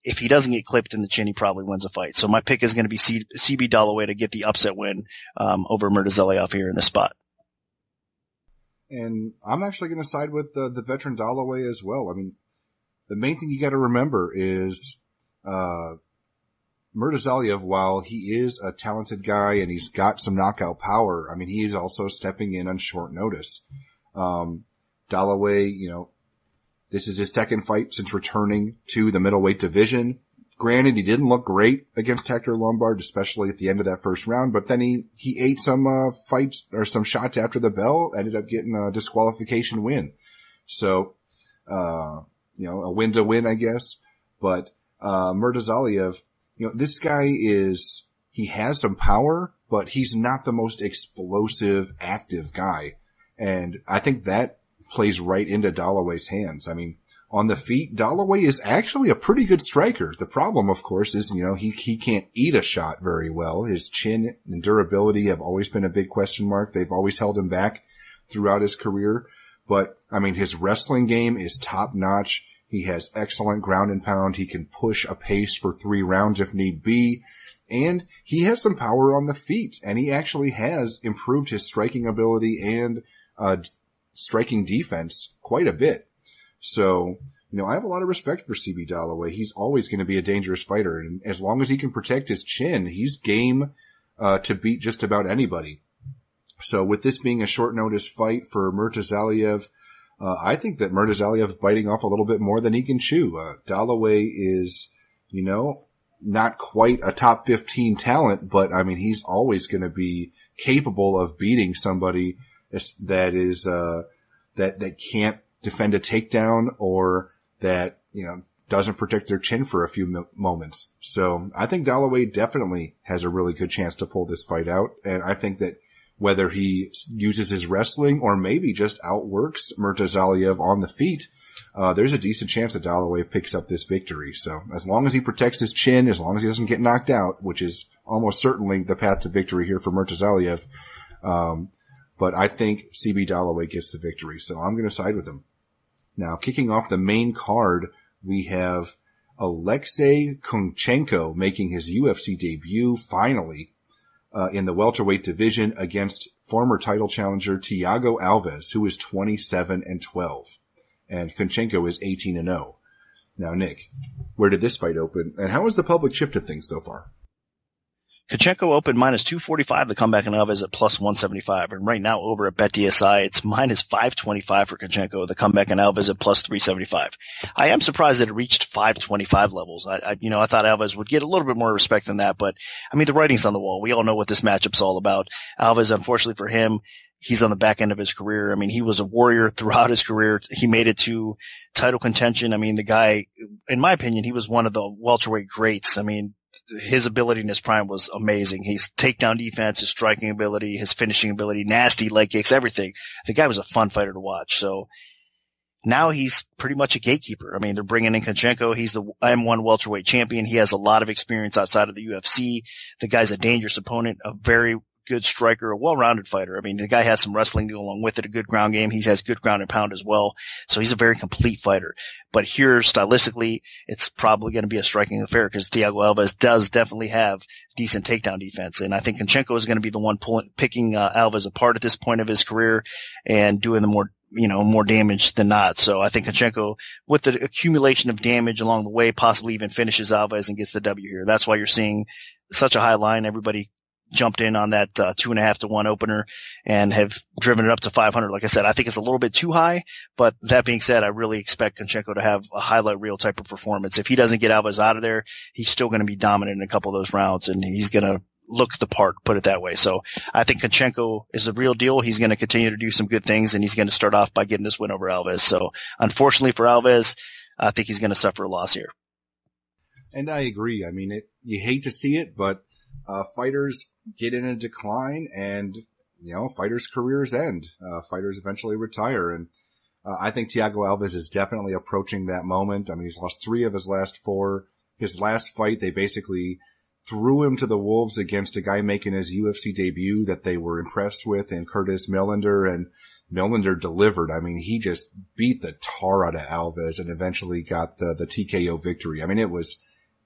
if he doesn't get clipped in the chin, he probably wins a fight. So my pick is going to be CB Dalloway to get the upset win, over Murtazaliev here in this spot. And I'm actually going to side with the veteran Dalloway as well. I mean, the main thing you got to remember is, Murtazaliev, while he is a talented guy and he's got some knockout power, I mean, he is also stepping in on short notice. Dalloway, this is his second fight since returning to the middleweight division. Granted, he didn't look great against Hector Lombard, especially at the end of that first round, but then he ate some fights or some shots after the bell, ended up getting a disqualification win. So, a win to win, I guess. But Murtazaliev, this guy he has some power, but he's not the most explosive, active guy. And I think that plays right into Dalloway's hands. I mean, on the feet, Dalloway is actually a pretty good striker. The problem, of course, is, he can't eat a shot very well. His chin and durability have always been a big question mark. They've always held him back throughout his career. But, I mean, his wrestling game is top notch. He has excellent ground and pound. He can push a pace for 3 rounds if need be. And he has some power on the feet. And he actually has improved his striking ability and striking defense quite a bit. So, I have a lot of respect for CB Dalloway. He's always going to be a dangerous fighter. And as long as he can protect his chin, he's game to beat just about anybody. So with this being a short notice fight for Murtazaliev, I think that Murtazaliev biting off a little bit more than he can chew. Dalloway is, not quite a top 15 talent, but I mean, he's always going to be capable of beating somebody that is, that can't defend a takedown or that, doesn't protect their chin for a few moments. So I think Dalloway definitely has a really good chance to pull this fight out. And I think that whether he uses his wrestling or maybe just outworks Murtazaliev on the feet, there's a decent chance that Dalloway picks up this victory. So as long as he protects his chin, as long as he doesn't get knocked out, which is almost certainly the path to victory here for Murtazaliev, but I think CB Dalloway gets the victory. So I'm going to side with him. Now, kicking off the main card, we have Alexei Kunchenko making his UFC debut finally. In the welterweight division against former title challenger Thiago Alves, who is 27-12. And Kunchenko is 18-0. Now, Nick, where did this fight open? And how has the public shifted things so far? Kunchenko opened minus 245, the comeback in Alves at plus 175. And right now over at BetDSI, it's minus 525 for Kunchenko, the comeback in Alves at plus 375. I am surprised that it reached 525 levels. I thought Alves would get a little bit more respect than that, but I mean, the writing's on the wall. We all know what this matchup's all about. Alves, unfortunately for him, he's on the back end of his career. I mean, he was a warrior throughout his career. He made it to title contention. I mean, the guy, in my opinion, he was one of the welterweight greats. I mean, his ability in his prime was amazing. His takedown defense, his striking ability, his finishing ability, nasty leg kicks, everything. The guy was a fun fighter to watch. So now he's pretty much a gatekeeper. I mean, they're bringing in Kunchenko. He's the M1 welterweight champion. He has a lot of experience outside of the UFC. The guy's a dangerous opponent, a very good striker, a well-rounded fighter. I mean, the guy has some wrestling to go along with it, a good ground game. He has good ground and pound as well. So he's a very complete fighter. But here, stylistically, it's probably going to be a striking affair because Thiago Alves does definitely have decent takedown defense. And I think Kunchenko is going to be the one picking Alves apart at this point of his career and doing the more damage than not. So I think Kunchenko, with the accumulation of damage along the way, possibly even finishes Alves and gets the W here. That's why you're seeing such a high line. Everybody jumped in on that 2.5 to 1 opener and have driven it up to 500. Like I said, I think it's a little bit too high, but that being said, I really expect Kunchenko to have a highlight reel type of performance. If he doesn't get Alves out of there, he's still going to be dominant in a couple of those rounds and he's going to look the part, put it that way. So I think Kunchenko is the real deal. He's going to continue to do some good things and he's going to start off by getting this win over Alves. So unfortunately for Alves, I think he's going to suffer a loss here. And I agree. I mean, you hate to see it, but fighters get in a decline and, fighters' careers end. Fighters eventually retire. And I think Thiago Alves is definitely approaching that moment. I mean, he's lost 3 of his last 4. His last fight, they basically threw him to the wolves against a guy making his UFC debut that they were impressed with, and Curtis Millender, and Millender delivered. I mean, he just beat the tar out of Alves and eventually got the TKO victory. I mean, it was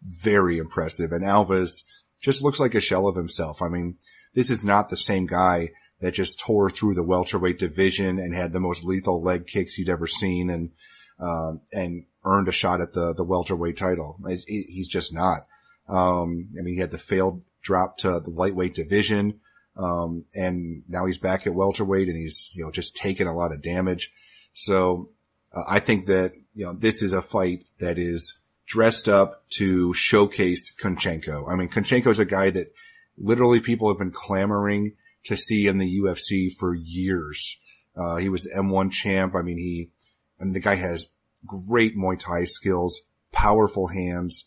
very impressive, and Alves just looks like a shell of himself. I mean, this is not the same guy that just tore through the welterweight division and had the most lethal leg kicks you'd ever seen and earned a shot at the welterweight title. He's just not. I mean, he had the failed drop to the lightweight division. And now he's back at welterweight and he's, just taking a lot of damage. So, I think that, this is a fight that is dressed up to showcase Kunchenko. I mean, Kunchenko's a guy that literally people have been clamoring to see in the UFC for years. He was the M1 champ. I mean, the guy has great Muay Thai skills, powerful hands.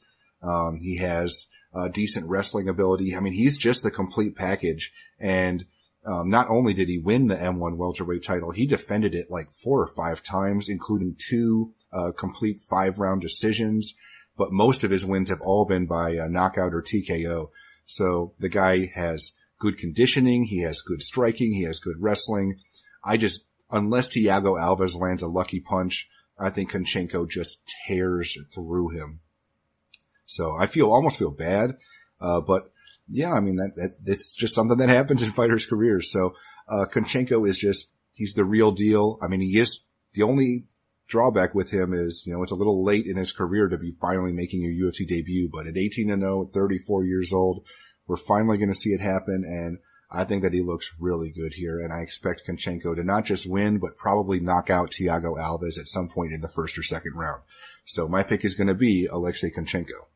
He has decent wrestling ability. I mean, he's just the complete package. And not only did he win the M1 welterweight title, he defended it like 4 or 5 times, including 2 complete 5-round decisions. But most of his wins have all been by knockout or TKO. So the guy has good conditioning, he has good striking, he has good wrestling. Unless Thiago Alves lands a lucky punch, I think Kunchenko just tears through him. So I almost feel bad. But yeah, I mean, this is just something that happens in fighters' careers. So, Kunchenko he's the real deal. I mean, the only drawback with him is, it's a little late in his career to be finally making a UFC debut, but at 18-0, 34 years old, we're finally going to see it happen. And I think that he looks really good here. And I expect Kunchenko to not just win, but probably knock out Thiago Alves at some point in the first or second round. So my pick is going to be Alexei Kunchenko.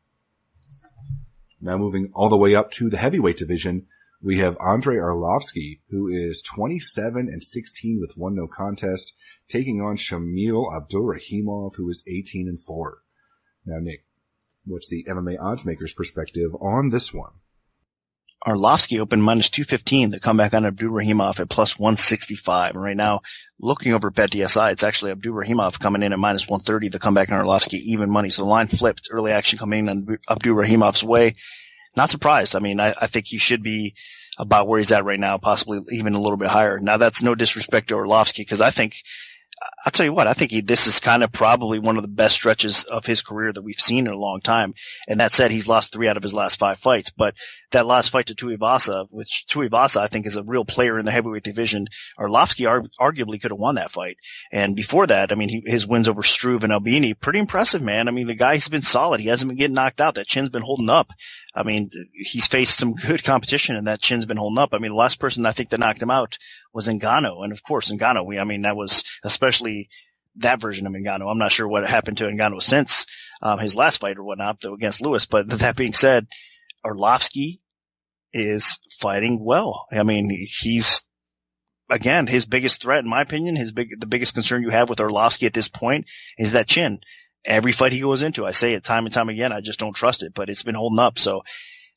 Now moving all the way up to the heavyweight division, we have Andrei Arlovsky, who is 27-16 with 1 no contest, taking on Shamil Abdurakhimov, who is 18-4. Now, Nick, what's the MMA oddsmaker's perspective on this one? Arlovsky opened -215. The comeback on Abdurakhimov at +165. And right now, looking over BetDSI, it's actually Abdurakhimov coming in at -130. The comeback on Arlovsky, even money. So the line flipped. Early action coming on Abdurahkimov's way. Not surprised. I mean, I think he should be about where he's at right now, possibly even a little bit higher. Now, that's no disrespect to Arlovsky, because I'll tell you what, I think this is kind of probably one of the best stretches of his career that we've seen in a long time. And that said, he's lost 3 out of his last 5 fights. But that last fight to Tuivasa, which Tuivasa I think is a real player in the heavyweight division, Arlovsky arguably could have won that fight. And before that, I mean, his wins over Struve and Albini, pretty impressive, man. I mean, the guy's been solid. He hasn't been getting knocked out. That chin's been holding up. I mean, he's faced some good competition and that chin's been holding up. I mean, the last person I think that knocked him out was Ngannou. And of course, Ngannou, that was especially that version of Ngannou. I'm not sure what happened to Ngannou since his last fight or whatnot, though, against Lewis. But that being said, Arlovsky is fighting well. I mean, he's, again, his biggest threat, in my opinion, the biggest concern you have with Arlovsky at this point is that chin. Every fight he goes into, I say it time and time again, I just don't trust it, but it's been holding up. So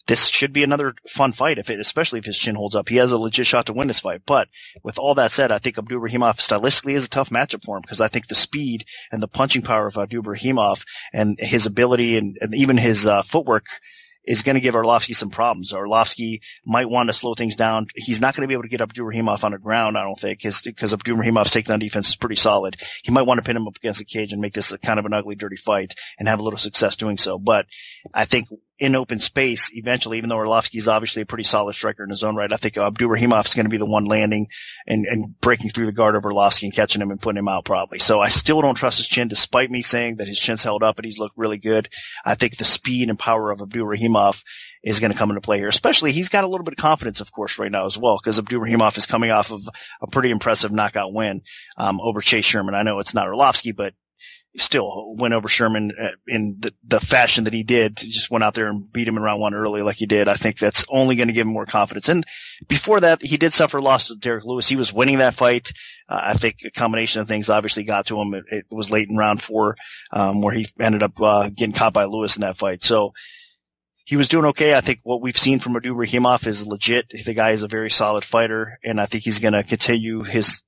this should be another fun fight, especially if his chin holds up. He has a legit shot to win this fight. But with all that said, I think Abdurakhimov stylistically is a tough matchup for him, because I think the speed and the punching power of Abdurakhimov and his ability and even his footwork is going to give Arlovsky some problems. Arlovsky might want to slow things down. He's not going to be able to get Abdurakhimov on the ground, I don't think, because Abdurahkimov's takedown defense is pretty solid. He might want to pin him up against the cage and make this a kind of an ugly, dirty fight and have a little success doing so. But I think in open space, eventually, even though Arlovsky is obviously a pretty solid striker in his own right, I think Abdurakhimov is going to be the one landing and breaking through the guard of Arlovsky and catching him and putting him out probably. So I still don't trust his chin, despite me saying that his chin's held up and he's looked really good. I think the speed and power of Abdurakhimov is going to come into play here. Especially, he's got a little bit of confidence, of course, right now as well, because Abdurakhimov is coming off of a pretty impressive knockout win over Chase Sherman. I know it's not Arlovsky, but still went over Sherman in the fashion that he did. He just went out there and beat him in round 1 early like he did. I think that's only going to give him more confidence. And before that, he did suffer a loss to Derek Lewis. He was winning that fight. I think a combination of things obviously got to him. It was late in round 4, where he ended up getting caught by Lewis in that fight. So he was doing okay. I think what we've seen from Abdurakhimov is legit. The guy is a very solid fighter, and I think he's going to continue his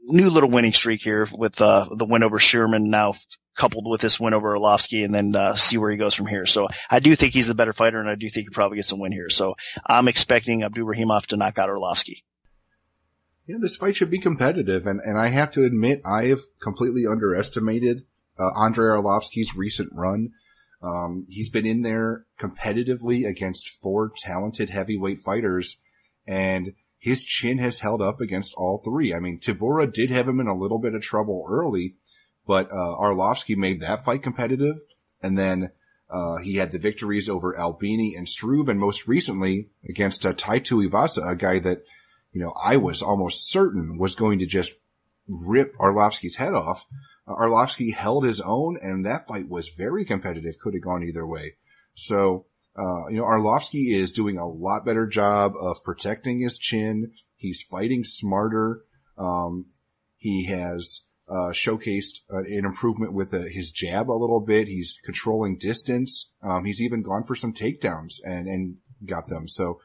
new little winning streak here with the win over Sherman now coupled with this win over Arlovsky, and then see where he goes from here. So I do think he's the better fighter, and I do think he probably gets a win here. So I'm expecting Abdurakhimov to knock out Arlovsky. Yeah, this fight should be competitive, and I have to admit I have completely underestimated Andrei Arlovsky's recent run. He's been in there competitively against 4 talented heavyweight fighters, and his chin has held up against all 3. I mean, Tybura did have him in a little bit of trouble early, but Arlovsky made that fight competitive, and then he had the victories over Albini and Struve, and most recently against Tai Tuivasa, a guy that, I was almost certain was going to just rip Arlovsky's head off. Arlovsky held his own, and that fight was very competitive, could have gone either way. So, Arlovsky is doing a lot better job of protecting his chin. He's fighting smarter. He has showcased an improvement with his jab a little bit. He's controlling distance. He's even gone for some takedowns and got them. So,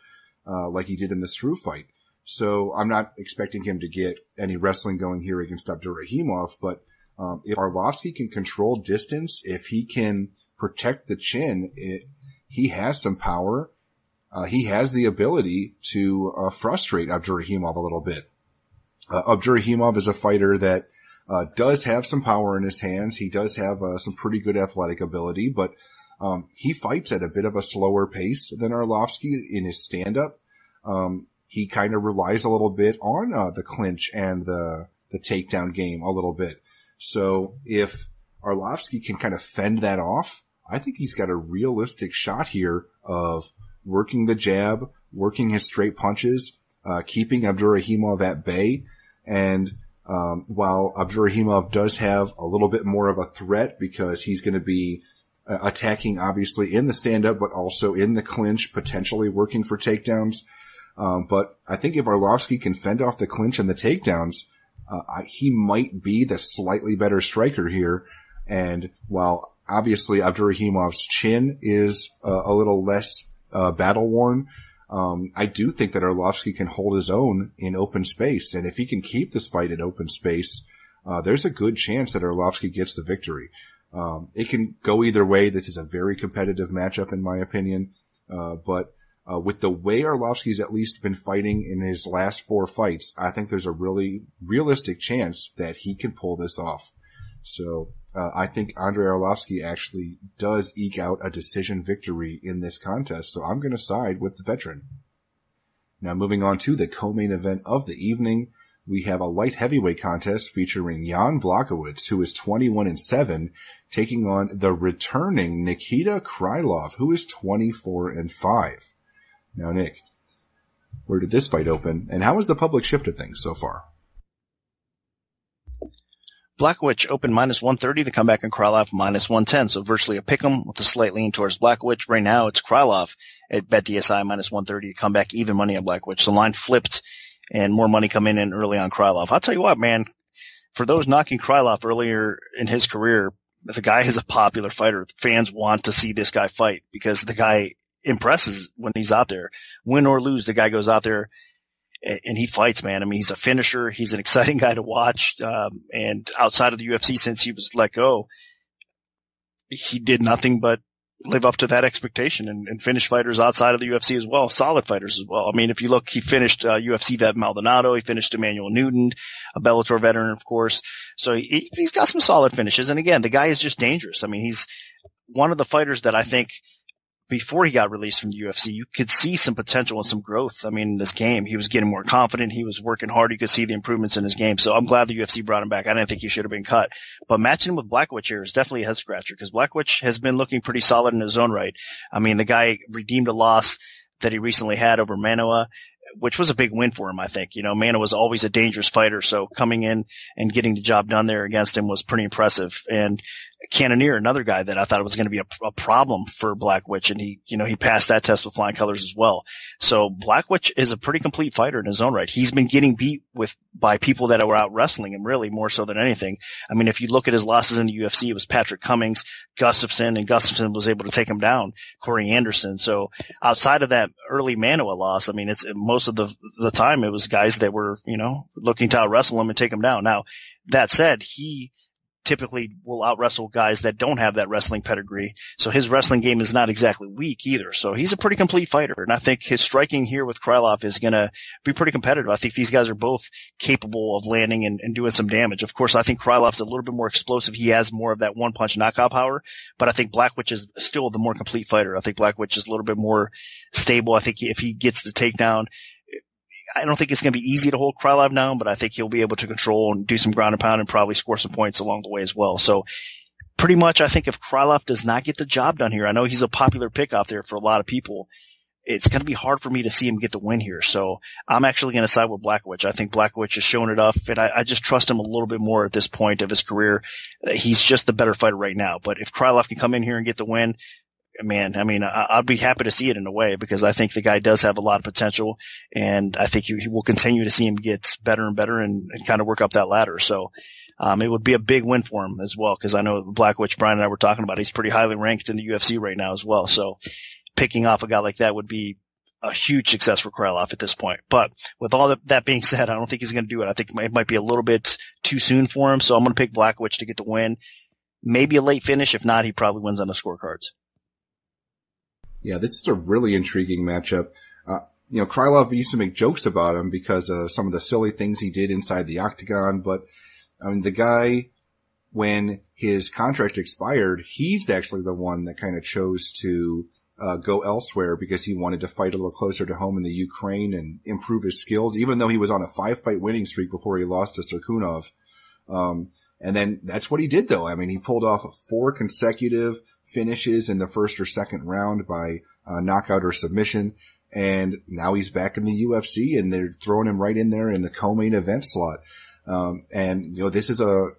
like he did in the Struve fight. So I'm not expecting him to get any wrestling going here against Abdurakhimov, but if Arlovsky can control distance, if he can protect the chin, he has some power. He has the ability to frustrate Abdurakhimov a little bit. Abdurakhimov is a fighter that does have some power in his hands. He does have some pretty good athletic ability, but he fights at a bit of a slower pace than Arlovsky in his stand-up. He kind of relies a little bit on the clinch and the takedown game a little bit. So if Arlovsky can kind of fend that off, I think he's got a realistic shot here of working the jab, working his straight punches, keeping Abdurakhimov at bay. And while Abdurakhimov does have a little bit more of a threat because he's going to be attacking obviously in the stand-up, but also in the clinch, potentially working for takedowns. But I think if Arlovsky can fend off the clinch and the takedowns, he might be the slightly better striker here. And while obviously Abdurakhimov's chin is a little less battle-worn, I do think that Arlovsky can hold his own in open space. And if he can keep this fight in open space, there's a good chance that Arlovsky gets the victory. It can go either way. This is a very competitive matchup in my opinion. But with the way Arlovsky's at least been fighting in his last 4 fights, I think there's a really realistic chance that he can pull this off. So I think Andrei Arlovsky actually does eke out a decision victory in this contest. So I'm going to side with the veteran. Now moving on to the co-main event of the evening, we have a light heavyweight contest featuring Jan Blachowicz, who is 21-7, taking on the returning Nikita Krylov, who is 24-5. Now, Nick, where did this fight open, and how has the public shifted things so far? Blachowicz opened -130, the comeback on Krylov -110, so virtually a pick'em with a slight lean towards Blachowicz. Right now, it's Krylov at BetDSI -130, the comeback even money on Blachowicz. The line flipped, and more money coming in early on Krylov. I'll tell you what, man, for those knocking Krylov earlier in his career, the guy is a popular fighter. Fans want to see this guy fight because the guy impresses when he's out there. Win or lose, the guy goes out there and he fights, man. I mean, he's a finisher. He's an exciting guy to watch. And outside of the UFC, since he was let go, he did nothing but live up to that expectation and finish fighters outside of the UFC as well, solid fighters as well. I mean, if you look, he finished UFC vet Maldonado. He finished Emmanuel Newton, a Bellator veteran, of course. So he's got some solid finishes. And again, the guy is just dangerous. I mean, he's one of the fighters that I think before he got released from the UFC, you could see some potential and some growth. I mean, in this game, he was getting more confident. He was working hard. You could see the improvements in his game. So I'm glad the UFC brought him back. I didn't think he should have been cut. But matching him with Blachowicz here is definitely a head scratcher because Blachowicz has been looking pretty solid in his own right. I mean, the guy redeemed a loss that he recently had over Manoa, which was a big win for him, I think. You know, Manoa was always a dangerous fighter. So coming in and getting the job done there against him was pretty impressive. And Cannonier, another guy that I thought was going to be a problem for Blachowicz, and he passed that test with flying colors as well. So Blachowicz is a pretty complete fighter in his own right. He's been getting beat by people that were out wrestling him, really, more so than anything. I mean, if you look at his losses in the UFC, it was Patrick Cummings, Gustafsson, and Gustafsson was able to take him down, Corey Anderson. So outside of that early Manoa loss, I mean, it's most of the time it was guys that were, looking to out wrestle him and take him down. Now, that said, he typically will out wrestle guys that don't have that wrestling pedigree. So his wrestling game is not exactly weak either. So he's a pretty complete fighter. And I think his striking here with Krylov is going to be pretty competitive. I think these guys are both capable of landing and doing some damage. Of course, I think Krylov's a little bit more explosive. He has more of that one punch knockout power, but I think Blachowicz is still the more complete fighter. I think Blachowicz is a little bit more stable. I think if he gets the takedown, I don't think it's going to be easy to hold Krylov down, but I think he'll be able to control and do some ground and pound and probably score some points along the way as well. So pretty much I think if Krylov does not get the job done here, I know he's a popular pick out there for a lot of people, it's going to be hard for me to see him get the win here. So I'm actually going to side with Blachowicz. I think Blachowicz has shown enough, and I just trust him a little bit more at this point of his career. He's just the better fighter right now. But if Krylov can come in here and get the win, man, I mean, I'd be happy to see it in a way because I think the guy does have a lot of potential, and I think he will continue to see him get better and better and kind of work up that ladder. So, it would be a big win for him as well because I know Blachowicz, Brian and I were talking about, he's pretty highly ranked in the UFC right now as well. So picking off a guy like that would be a huge success for Krylov at this point. But with all that being said, I don't think he's going to do it. I think it might be a little bit too soon for him. So I'm going to pick Blachowicz to get the win. Maybe a late finish. If not, he probably wins on the scorecards. Yeah, this is a really intriguing matchup. Krylov used to make jokes about him because of some of the silly things he did inside the octagon, but I mean, the guy, when his contract expired, he's actually the one that kind of chose to go elsewhere because he wanted to fight a little closer to home in the Ukraine and improve his skills, even though he was on a 5-fight winning streak before he lost to Serkunov. And then that's what he did, though. I mean, he pulled off 4 consecutive finishes in the first or second round by knockout or submission. And now he's back in the UFC and they're throwing him right in there in the co-main event slot. This is a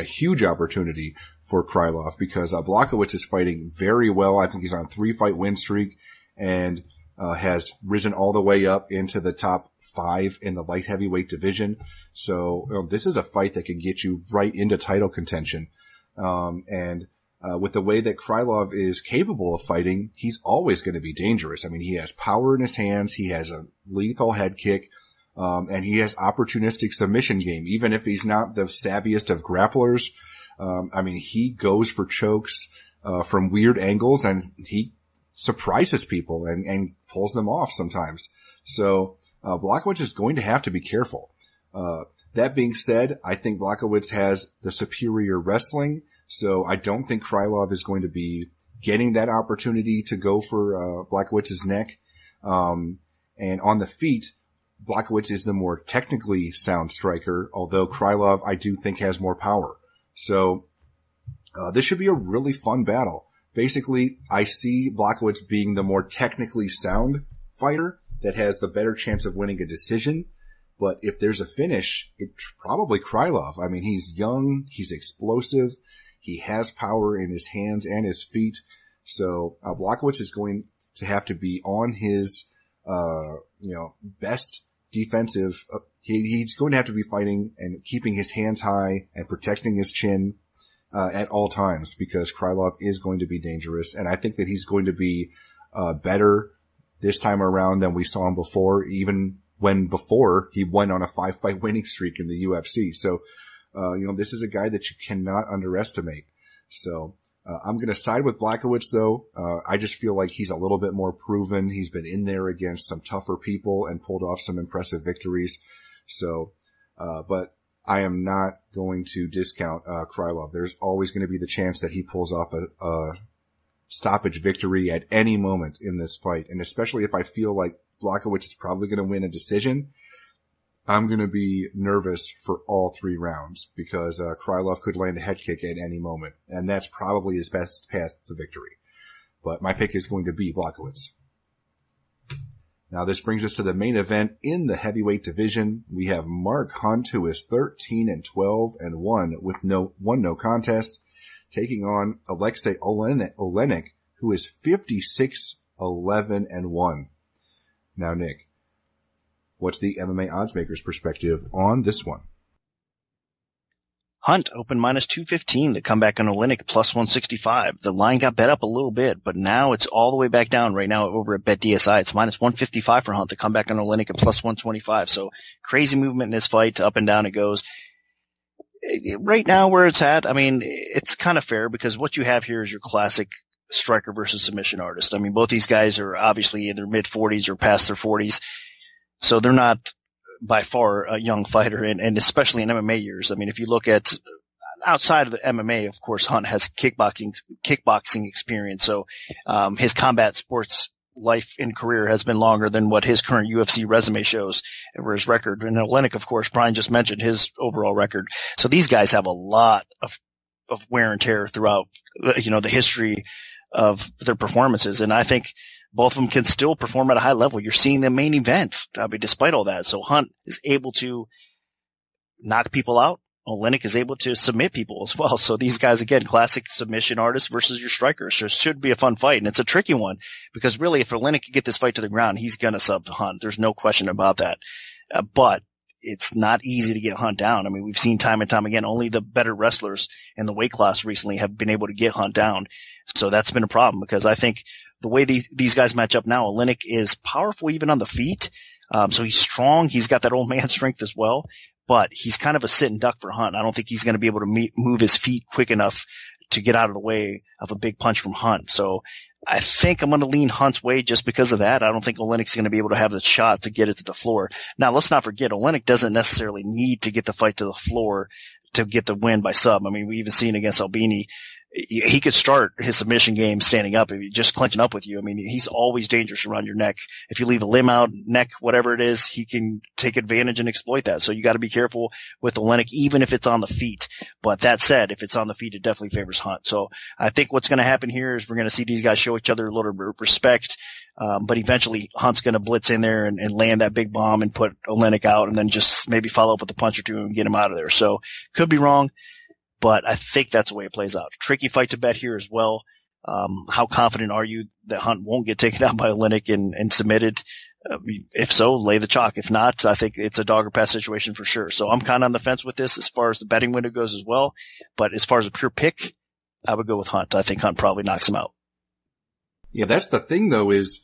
huge opportunity for Krylov because Blachowicz is fighting very well. I think he's on a 3-fight win streak and has risen all the way up into the top 5 in the light heavyweight division. So this is a fight that can get you right into title contention. With the way that Krylov is capable of fighting, he's always going to be dangerous. I mean, he has power in his hands. He has a lethal head kick. And he has opportunistic submission game. Even if he's not the savviest of grapplers, he goes for chokes, from weird angles and he surprises people and pulls them off sometimes. So, Blachowicz is going to have to be careful. That being said, I think Blachowicz has the superior wrestling. So I don't think Krylov is going to be getting that opportunity to go for, Blachowicz's neck. And on the feet, Blachowicz is the more technically sound striker, although Krylov I do think has more power. So, this should be a really fun battle. Basically, I see Blachowicz being the more technically sound fighter that has the better chance of winning a decision. But if there's a finish, it's probably Krylov. I mean, he's young, he's explosive, he has power in his hands and his feet. So, Blachowicz is going to have to be on his, best defensive. He's going to have to be fighting and keeping his hands high and protecting his chin, at all times because Krylov is going to be dangerous. And I think that he's going to be, better this time around than we saw him before, even when before he went on a 5-fight winning streak in the UFC. So, this is a guy that you cannot underestimate. So, I'm going to side with Blachowicz though. I just feel like he's a little bit more proven. He's been in there against some tougher people and pulled off some impressive victories. So, but I am not going to discount, Krylov. There's always going to be the chance that he pulls off a stoppage victory at any moment in this fight. And especially if I feel like Blachowicz is probably going to win a decision, I'm going to be nervous for all 3 rounds because Krylov could land a head kick at any moment, and that's probably his best path to victory. But my pick is going to be Blachowicz. Now this brings us to the main event in the heavyweight division. We have Mark Hunt, who is 13-12-1 with no contest, taking on Alexei Oleinik, who is 56-11-1. Now, Nick, what's the MMA oddsmaker's perspective on this one? Hunt opened minus 215. The comeback on Oleinik plus 165. The line got bet up a little bit, but now it's all the way back down right now over at BetDSI. It's minus 155 for Hunt. The comeback on Oleinik at plus 125. So crazy movement in this fight. Up and down it goes. Right now where it's at, I mean, it's kind of fair because what you have here is your classic striker versus submission artist. I mean, both these guys are obviously in their mid-40s or past their 40s. So they're not by far a young fighter, and especially in MMA years. I mean, if you look at outside of the MMA, of course, Hunt has kickboxing experience. So, his combat sports life and career has been longer than what his current UFC resume shows, or his record. And Oleinik, of course, Brian just mentioned his overall record. So these guys have a lot of wear and tear throughout, the history of their performances. And I think both of them can still perform at a high level. You're seeing the main event, despite all that. So Hunt is able to knock people out. Oleinik is able to submit people as well. So these guys, again, classic submission artists versus your strikers. So it should be a fun fight. And it's a tricky one because really if Oleinik can get this fight to the ground, he's going to sub to Hunt. There's no question about that. But it's not easy to get Hunt down. I mean, we've seen time and time again, only the better wrestlers in the weight class recently have been able to get Hunt down. So that's been a problem because I think the way these guys match up now, Oleinik is powerful even on the feet. So he's strong. He's got that old man strength as well, but he's kind of a sit and duck for Hunt. I don't think he's going to be able to move his feet quick enough to get out of the way of a big punch from Hunt. So I think I'm going to lean Hunt's way just because of that. I don't think Oleinik's going to be able to have the shot to get it to the floor. Now, let's not forget, Oleinik doesn't necessarily need to get the fight to the floor to get the win by sub. I mean, we even seen against Albini, he could start his submission game standing up, if he just clenching up with you. I mean, he's always dangerous around your neck. If you leave a limb out, neck, whatever it is, he can take advantage and exploit that. So you got to be careful with Oleinik, even if it's on the feet. But that said, if it's on the feet, it definitely favors Hunt. So I think what's going to happen here is we're going to see these guys show each other a little bit of respect. But eventually Hunt's going to blitz in there and land that big bomb and put Oleinik out and then just maybe follow up with a punch or two and get him out of there. So could be wrong, but I think that's the way it plays out. Tricky fight to bet here as well. How confident are you that Hunt won't get taken out by Oleinik and submitted? If so, lay the chalk. If not, I think it's a dog or pass situation for sure. So I'm kind of on the fence with this as far as the betting window goes as well. But as far as a pure pick, I would go with Hunt. I think Hunt probably knocks him out. Yeah, that's the thing though, is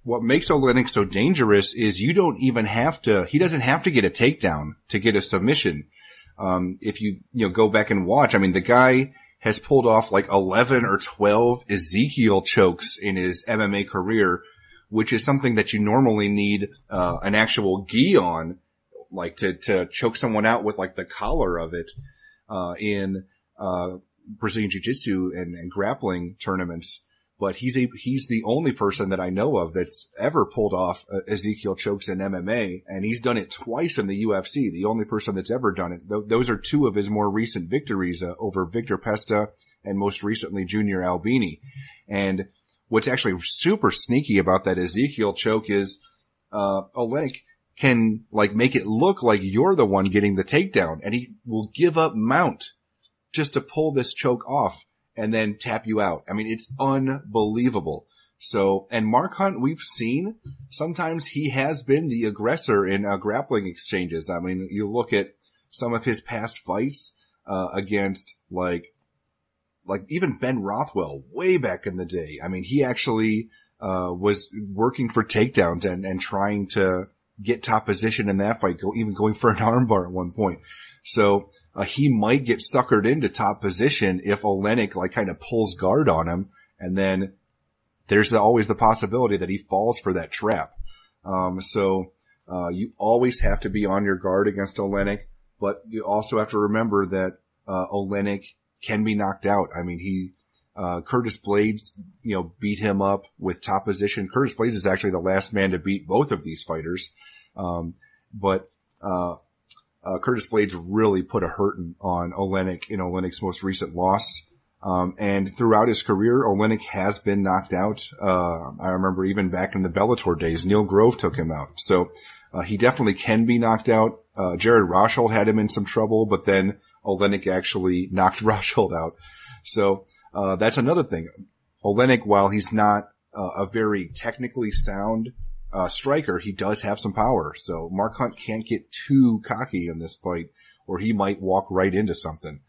what makes Oleinik so dangerous is he doesn't have to get a takedown to get a submission. If you go back and watch, I mean, the guy has pulled off like 11 or 12 Ezekiel chokes in his MMA career, which is something that you normally need, an actual gi on, like to choke someone out with like the collar of it, in, Brazilian Jiu-Jitsu and grappling tournaments. But he's the only person that I know of that's ever pulled off Ezekiel chokes in MMA, and he's done it twice in the UFC. The only person that's ever done it. Those are two of his more recent victories, over Victor Pesta and most recently Junior Albini. And what's actually super sneaky about that Ezekiel choke is, Oleinik can like make it look like you're the one getting the takedown, and he will give up mount just to pull this choke off and then tap you out. I mean, it's unbelievable. So, and Mark Hunt, we've seen sometimes he has been the aggressor in grappling exchanges. I mean, you look at some of his past fights, against like even Ben Rothwell way back in the day. I mean, he actually, was working for takedowns and trying to get top position in that fight, even going for an armbar at one point. So, he might get suckered into top position if Oleinik like kind of pulls guard on him, and then there's always the possibility that he falls for that trap. So you always have to be on your guard against Oleinik, but you also have to remember that Oleinik can be knocked out. I mean, Curtis Blades, beat him up with top position. Curtis Blades is actually the last man to beat both of these fighters. But Curtis Blades really put a hurting on Oleinik in Oleinik's most recent loss. And throughout his career, Oleinik has been knocked out. I remember even back in the Bellator days, Neil Grove took him out. So, he definitely can be knocked out. Jared Roshold had him in some trouble, but then Oleinik actually knocked Roshold out. So, that's another thing. Oleinik, while he's not a very technically sound striker, he does have some power. So Mark Hunt can't get too cocky in this fight, or he might walk right into something.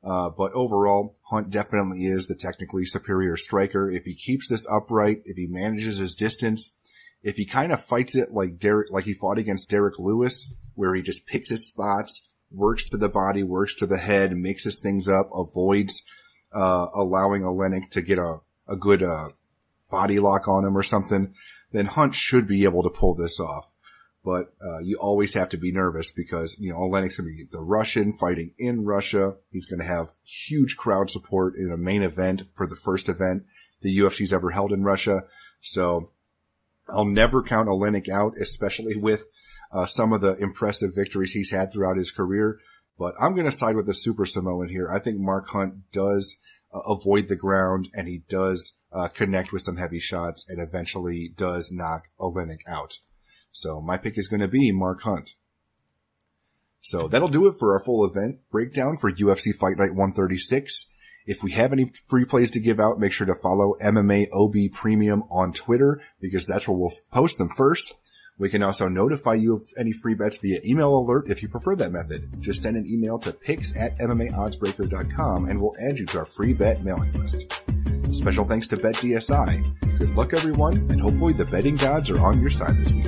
But overall, Hunt definitely is the technically superior striker. If he keeps this upright, if he manages his distance, if he kind of fights it like he fought against Derek Lewis, where he just picks his spots, works to the body, works to the head, mixes things up, avoids allowing Oleinik to get a good body lock on him or something, then Hunt should be able to pull this off. But you always have to be nervous because, Oleinik's going to be the Russian fighting in Russia. He's going to have huge crowd support in a main event for the first event the UFC's ever held in Russia. So I'll never count Oleinik out, especially with some of the impressive victories he's had throughout his career. But I'm going to side with the Super Samoan here. I think Mark Hunt does avoid the ground, and he does connect with some heavy shots and eventually does knock Oleinik out. So my pick is going to be Mark Hunt. So that'll do it for our full event breakdown for UFC Fight Night 136. If we have any free plays to give out, make sure to follow MMAOB Premium on Twitter, because that's where we'll post them first. We can also notify you of any free bets via email alert if you prefer that method. Just send an email to picks@MMAOddsBreaker.com and we'll add you to our free bet mailing list. Special thanks to BetDSI. Good luck everyone, and hopefully the betting gods are on your side this week.